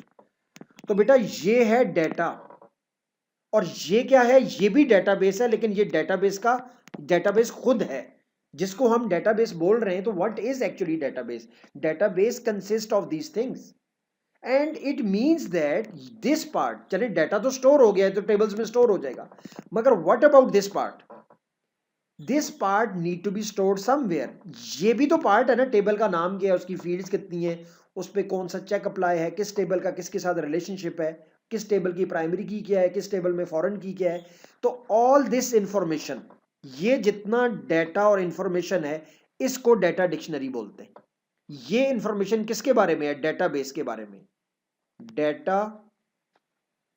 तो बेटा ये है डाटा, और ये क्या है, ये भी डेटाबेस है, लेकिन ये डेटाबेस खुद है, जिसको हम डेटाबेस बोल रहे हैं, तो what is actually database? Database consist of these things and it means that this part, चलिए डाटा तो स्टोर हो गया है तो टेबल्स में स्टोर हो जाएगा, मगर what about this part? This part need to be stored somewhere. ये भी तो पार्ट है ना, टेबल का नाम क्या है, उसकी फील्ड्स कितनी है, उस पर कौन सा चेक अप्लाई है, किस टेबल का किसके साथ रिलेशनशिप है, किस टेबल की प्राइमरी की क्या है, किस टेबल में फॉरेन की क्या है। तो ऑल दिस इंफॉर्मेशन, ये जितना डाटा और इंफॉर्मेशन है, इसको डाटा डिक्शनरी बोलते हैं। ये इंफॉर्मेशन किसके बारे में है? डेटाबेस के बारे में। डेटा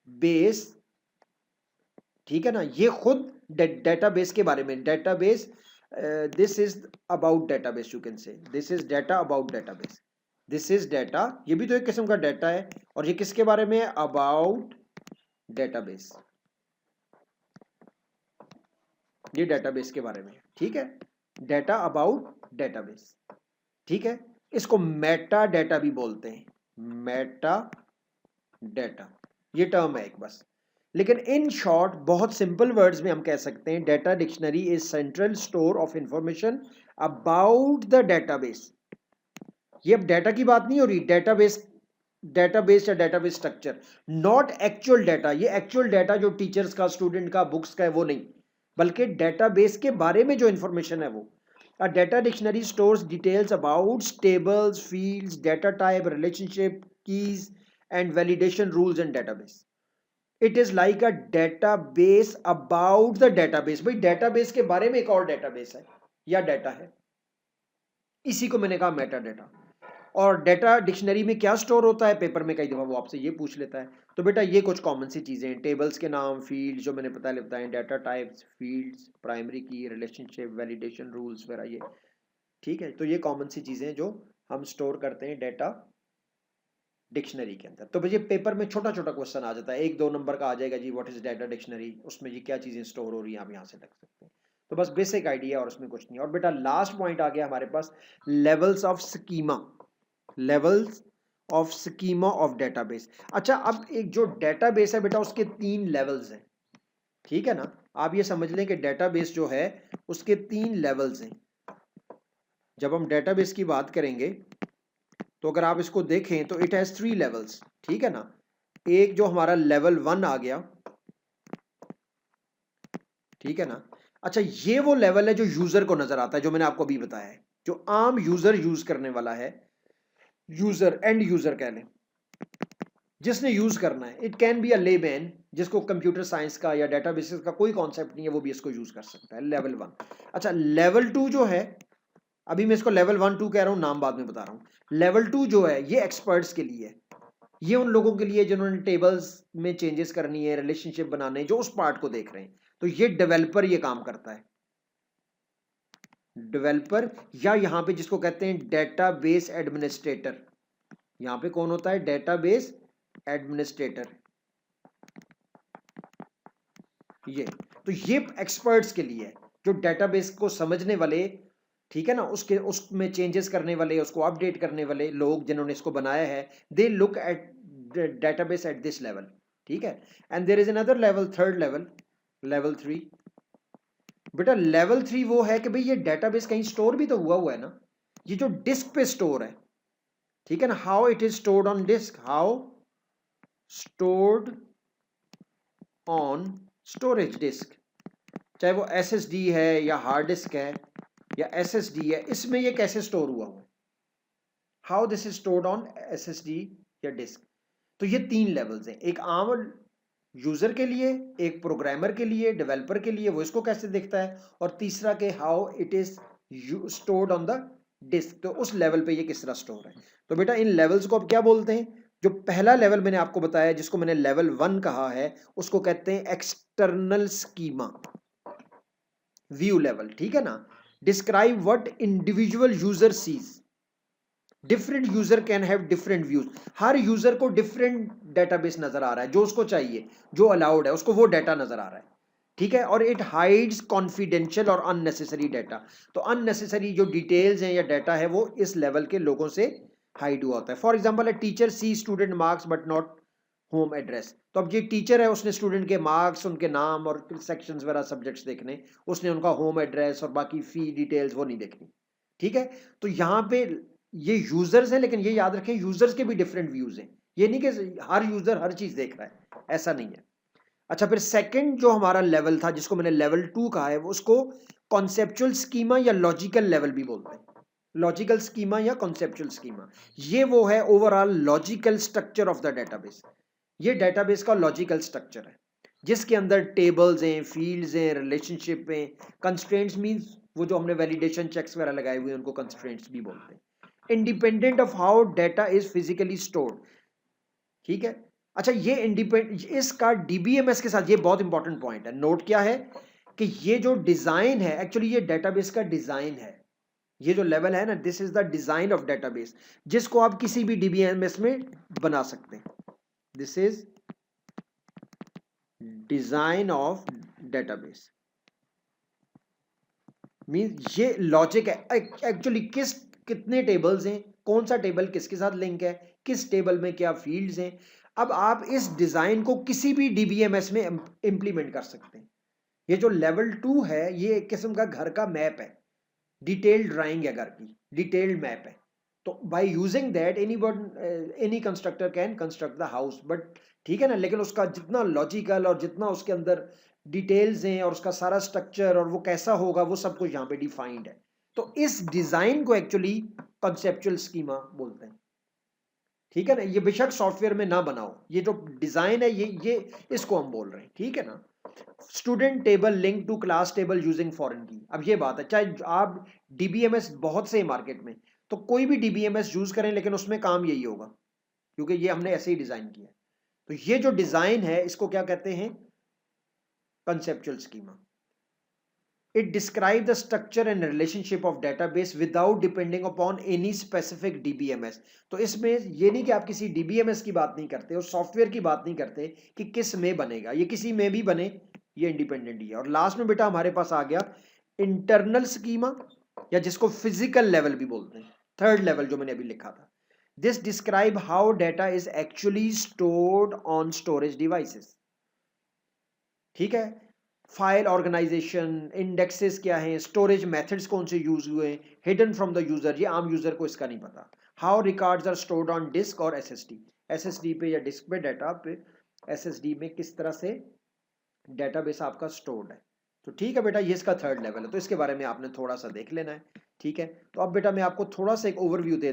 बेस, ठीक है ना, ये खुद डेटाबेस के बारे में। Database, this is about database, you can say this is data about database, this is data, ये भी तो एक किस्म का डाटा है, और ये किसके बारे में है? अबाउट डेटाबेस, ये डेटाबेस के बारे में, ठीक है, डाटा अबाउट डेटाबेस, ठीक है। इसको मेटा डाटा भी बोलते हैं, मेटा डाटा, ये टर्म है एक बस। लेकिन इन शॉर्ट, बहुत सिंपल वर्ड्स में हम कह सकते हैं, data dictionary is central store of information about the database. ये अब डाटा की बात नहीं हो रही, डेटाबेस, डेटाबेस या database structure, not actual data. ये एक्चुअल डाटा जो टीचर्स का, स्टूडेंट का, बुक्स का है, वो नहीं, बल्कि डेटाबेस के बारे में जो इंफॉर्मेशन है वो। अ data dictionary stores details about tables, fields, data type, relationship, keys and validation rules and database. It is like a database about the database. भाई डेटाबेस के बारे में एक और डेटाबेस है या डाटा है, इसी को मैंने कहा मेटा डाटा। और डाटा डिक्शनरी में क्या स्टोर होता है? पेपर में कई दफा वो आपसे ये पूछ लेता है। तो बेटा ये कुछ कॉमन सी चीजें हैं, टेबल्स के नाम, फील्ड जो मैंने बताए, डाटा टाइप्स, फील्ड्स, प्राइमरी की, रिलेशनशिप, वैलिडेशन रूल्स वगैरह, ये ठीक है। तो ये कॉमन सी चीजें हैं जो हम स्टोर करते हैं डाटा डिक्शनरी के अंदर। तो भैया पेपर में छोटा छोटा क्वेश्चन आ जाता है, 1-2 नंबर का आ जाएगा जी, व्हाट इज डाटा डिक्शनरी, उसमें ये क्या चीजें स्टोर हो रही हैं, आप यहाँ से लग सकते हैं। तो बस बेसिक आइडिया, और उसमें कुछ नहीं। और बेटा लास्ट पॉइंट आ गया हमारे पास, levels of schema, levels of schema of database. अच्छा, अब एक जो डेटाबेस है बेटा, उसके 3 लेवल्स हैं, ठीक है ना। आप ये समझ लें कि डेटाबेस जो है उसके 3 लेवल्स हैं। जब हम डेटाबेस की बात करेंगे तो अगर आप इसको देखें तो इट हैज 3 लेवल्स, ठीक है ना। एक जो हमारा लेवल 1 आ गया, ठीक है ना। अच्छा, ये वो लेवल है जो यूजर को नजर आता है, जो मैंने आपको अभी बताया है, जो आम यूजर यूज करने वाला है, यूजर, एंड यूजर कह लें, जिसने यूज करना है। It can be a layman, जिसको कंप्यूटर साइंस का या डेटाबेसेस का कोई कॉन्सेप्ट नहीं है, वो भी इसको यूज कर सकता है, लेवल 1। अच्छा, लेवल 2 जो है, अभी मैं इसको लेवल 1-2 कह रहा हूं, नाम बाद में बता रहा हूं। लेवल 2 जो है ये एक्सपर्ट्स के लिए है, ये उन लोगों के लिए जिन्होंने टेबल्स में चेंजेस करनी है, रिलेशनशिप बनाने, जो उस पार्ट को देख रहे हैं। तो ये डेवलपर ये काम करता है, डेवलपर, या यहां पे जिसको कहते हैं डेटाबेस एडमिनिस्ट्रेटर। यहां पे कौन होता है? Database administrator. ये तो ये एक्सपर्ट्स के लिए है, जो डेटाबेस को समझने वाले, ठीक है ना, उसके उसमें चेंजेस करने वाले, उसको अपडेट करने वाले लोग जिन्होंने इसको बनाया है, they look at database at this level, ठीक है। And there is another level, third level, level 3। बेटा लेवल 3 वो है कि भाई ये डेटाबेस कहीं स्टोर भी तो हुआ है ना, ये जो डिस्क पे स्टोर है, ठीक है ना। How it is stored on disk, how stored on storage disk, चाहे वो SSD है या हार्ड डिस्क है या SSD है, इसमें ये कैसे स्टोर हुआ है, how this is stored on SSD या डिस्क। तो ये 3 लेवल्स हैं, एक आम यूजर के लिए, एक प्रोग्रामर के लिए, डेवलपर के लिए, वो इसको कैसे देखता है, और तीसरा के how it is stored on the disk, तो उस लेवल पे ये किस तरह स्टोर है। तो बेटा इन लेवल्स को अब क्या बोलते हैं? जो पहला लेवल मैंने आपको बताया, जिसको मैंने लेवल 1 कहा है, उसको कहते हैं एक्सटर्नल स्कीमा, व्यू लेवल, ठीक है ना। Describe what individual user sees, different user can have different views, हर यूजर को डिफरेंट डेटाबेस नजर आ रहा है, जो उसको चाहिए, जो अलाउड है उसको वो डाटा नजर आ रहा है, ठीक है। और इट हाइड्स कॉन्फिडेंशियल और अननेसेसरी डाटा। तो अननेसेसरी जो डिटेल्स हैं या डाटा है, वो इस लेवल के लोगों से हाइड हुआ होता है। For example, teacher see student marks but not home address. तो अब ये टीचर है, उसने स्टूडेंट के मार्क्स, उनके नाम और सेक्शंस वगैरह सब्जेक्ट्स देखने, उसने उनका होम एड्रेस और बाकी फी डिटेल्स वो नहीं देखनी। ठीक है, तो यहाँ पे ये यूजर्स हैं, लेकिन ये याद रखें यूजर्स के भी डिफरेंट व्यूज हैं। ये नहीं कि हर यूजर हर चीज देख रहा है, ऐसा नहीं है। अच्छा, फिर सेकंड जो हमारा लेवल था जिसको मैंने लेवल 2 कहा है, वो उसको कॉन्सेप्चुअल स्कीमा या लॉजिकल लेवल भी बोलते हैं। लॉजिकल स्कीमा या कॉन्सेप्चुअल स्कीमा, ये वो है overall logical structure of the database. ये डेटाबेस का लॉजिकल स्ट्रक्चर है जिसके अंदर टेबल्स हैं, फील्ड्स हैं, रिलेशनशिप हैं, कंस्ट्रेंट्स मींस वो जो हमने वैलिडेशन चेक्स वगैरह लगाए हुए हैं उनको कंस्ट्रेंट्स भी बोलते हैं, independent of how data is physically stored. ठीक है। अच्छा, ये इंडिपेंडेंट, इसका डीबीएमएस के साथ, ये बहुत इंपॉर्टेंट पॉइंट है, नोट क्या है कि ये जो डिजाइन है एक्चुअली ये डेटाबेस का डिजाइन है। ये जो लेवल है ना, this is the design of database, जिसको आप किसी भी डीबीएमएस में बना सकते हैं। This is design of database mean ये लॉजिक है एक्चुअली, कितने टेबल्स हैं, कौन सा टेबल किसके साथ लिंक है, किस टेबल में क्या फील्ड्स हैं। अब आप इस डिजाइन को किसी भी डीबीएमएस में इंप्लीमेंट कर सकते हैं। ये जो लेवल 2 है ये एक किस्म का घर का मैप है, डिटेल्ड ड्राइंग है घर की, डिटेल्ड मैप है। तो by using that any constructor can construct the house, but ठीक है ना, लेकिन उसका जितना लॉजिकल और जितना उसके अंदर डिटेल्स हैं और उसका सारा स्ट्रक्चर और वो कैसा होगा वो सब कुछ यहाँ पे डिफाइंड है। तो इस डिजाइन को एक्चुअली कंसेप्चुअल स्कीमा बोलते हैं। ठीक है ना, ये बेशक सॉफ्टवेयर में ना बनाओ, ये जो डिजाइन है ये इसको हम बोल रहे हैं। ठीक है ना, student table link to class table using foreign key. अब ये बात है, चाहे आप डीबीएमएस बहुत से मार्केट में, तो कोई भी डीबीएमएस यूज करें लेकिन उसमें काम यही होगा, क्योंकि ये हमने ऐसे ही डिजाइन किया है। तो ये जो डिजाइन है इसको क्या कहते हैं, conceptual schema. It describe the structure and relationship of database without depending upon any specific DBMS. तो इसमें ये नहीं कि आप किसी डीबीएमएस की बात नहीं करते और सॉफ्टवेयर की बात नहीं करते कि किस में बनेगा, ये किसी में भी बने, ये इंडिपेंडेंट ही है। और लास्ट में बेटा हमारे पास आ गया इंटरनल स्कीमा, या जिसको फिजिकल लेवल भी बोलते हैं, थर्ड लेवल जो मैंने अभी लिखा था। This describe how data is actually stored on storage devices. ठीक है, फाइल ऑर्गेनाइजेशन, इंडेक्सेस क्या हैं, स्टोरेज मेथड्स कौन से यूज हुए, हिडन फ्रॉम द यूजर, ये आम यूजर को इसका नहीं पता। How records are stored on disk और एसएसडी, एसएसडी पे या डिस्क पे, डाटा पे एसएसडी में किस तरह से डेटाबेस आपका स्टोर्ड है। तो ठीक है बेटा, ये इसका थर्ड लेवल है, तो इसके बारे में आपने थोड़ा सा देख लेना है। ठीक है, तो अब बेटा मैं आपको थोड़ा सा एक ओवरव्यू दे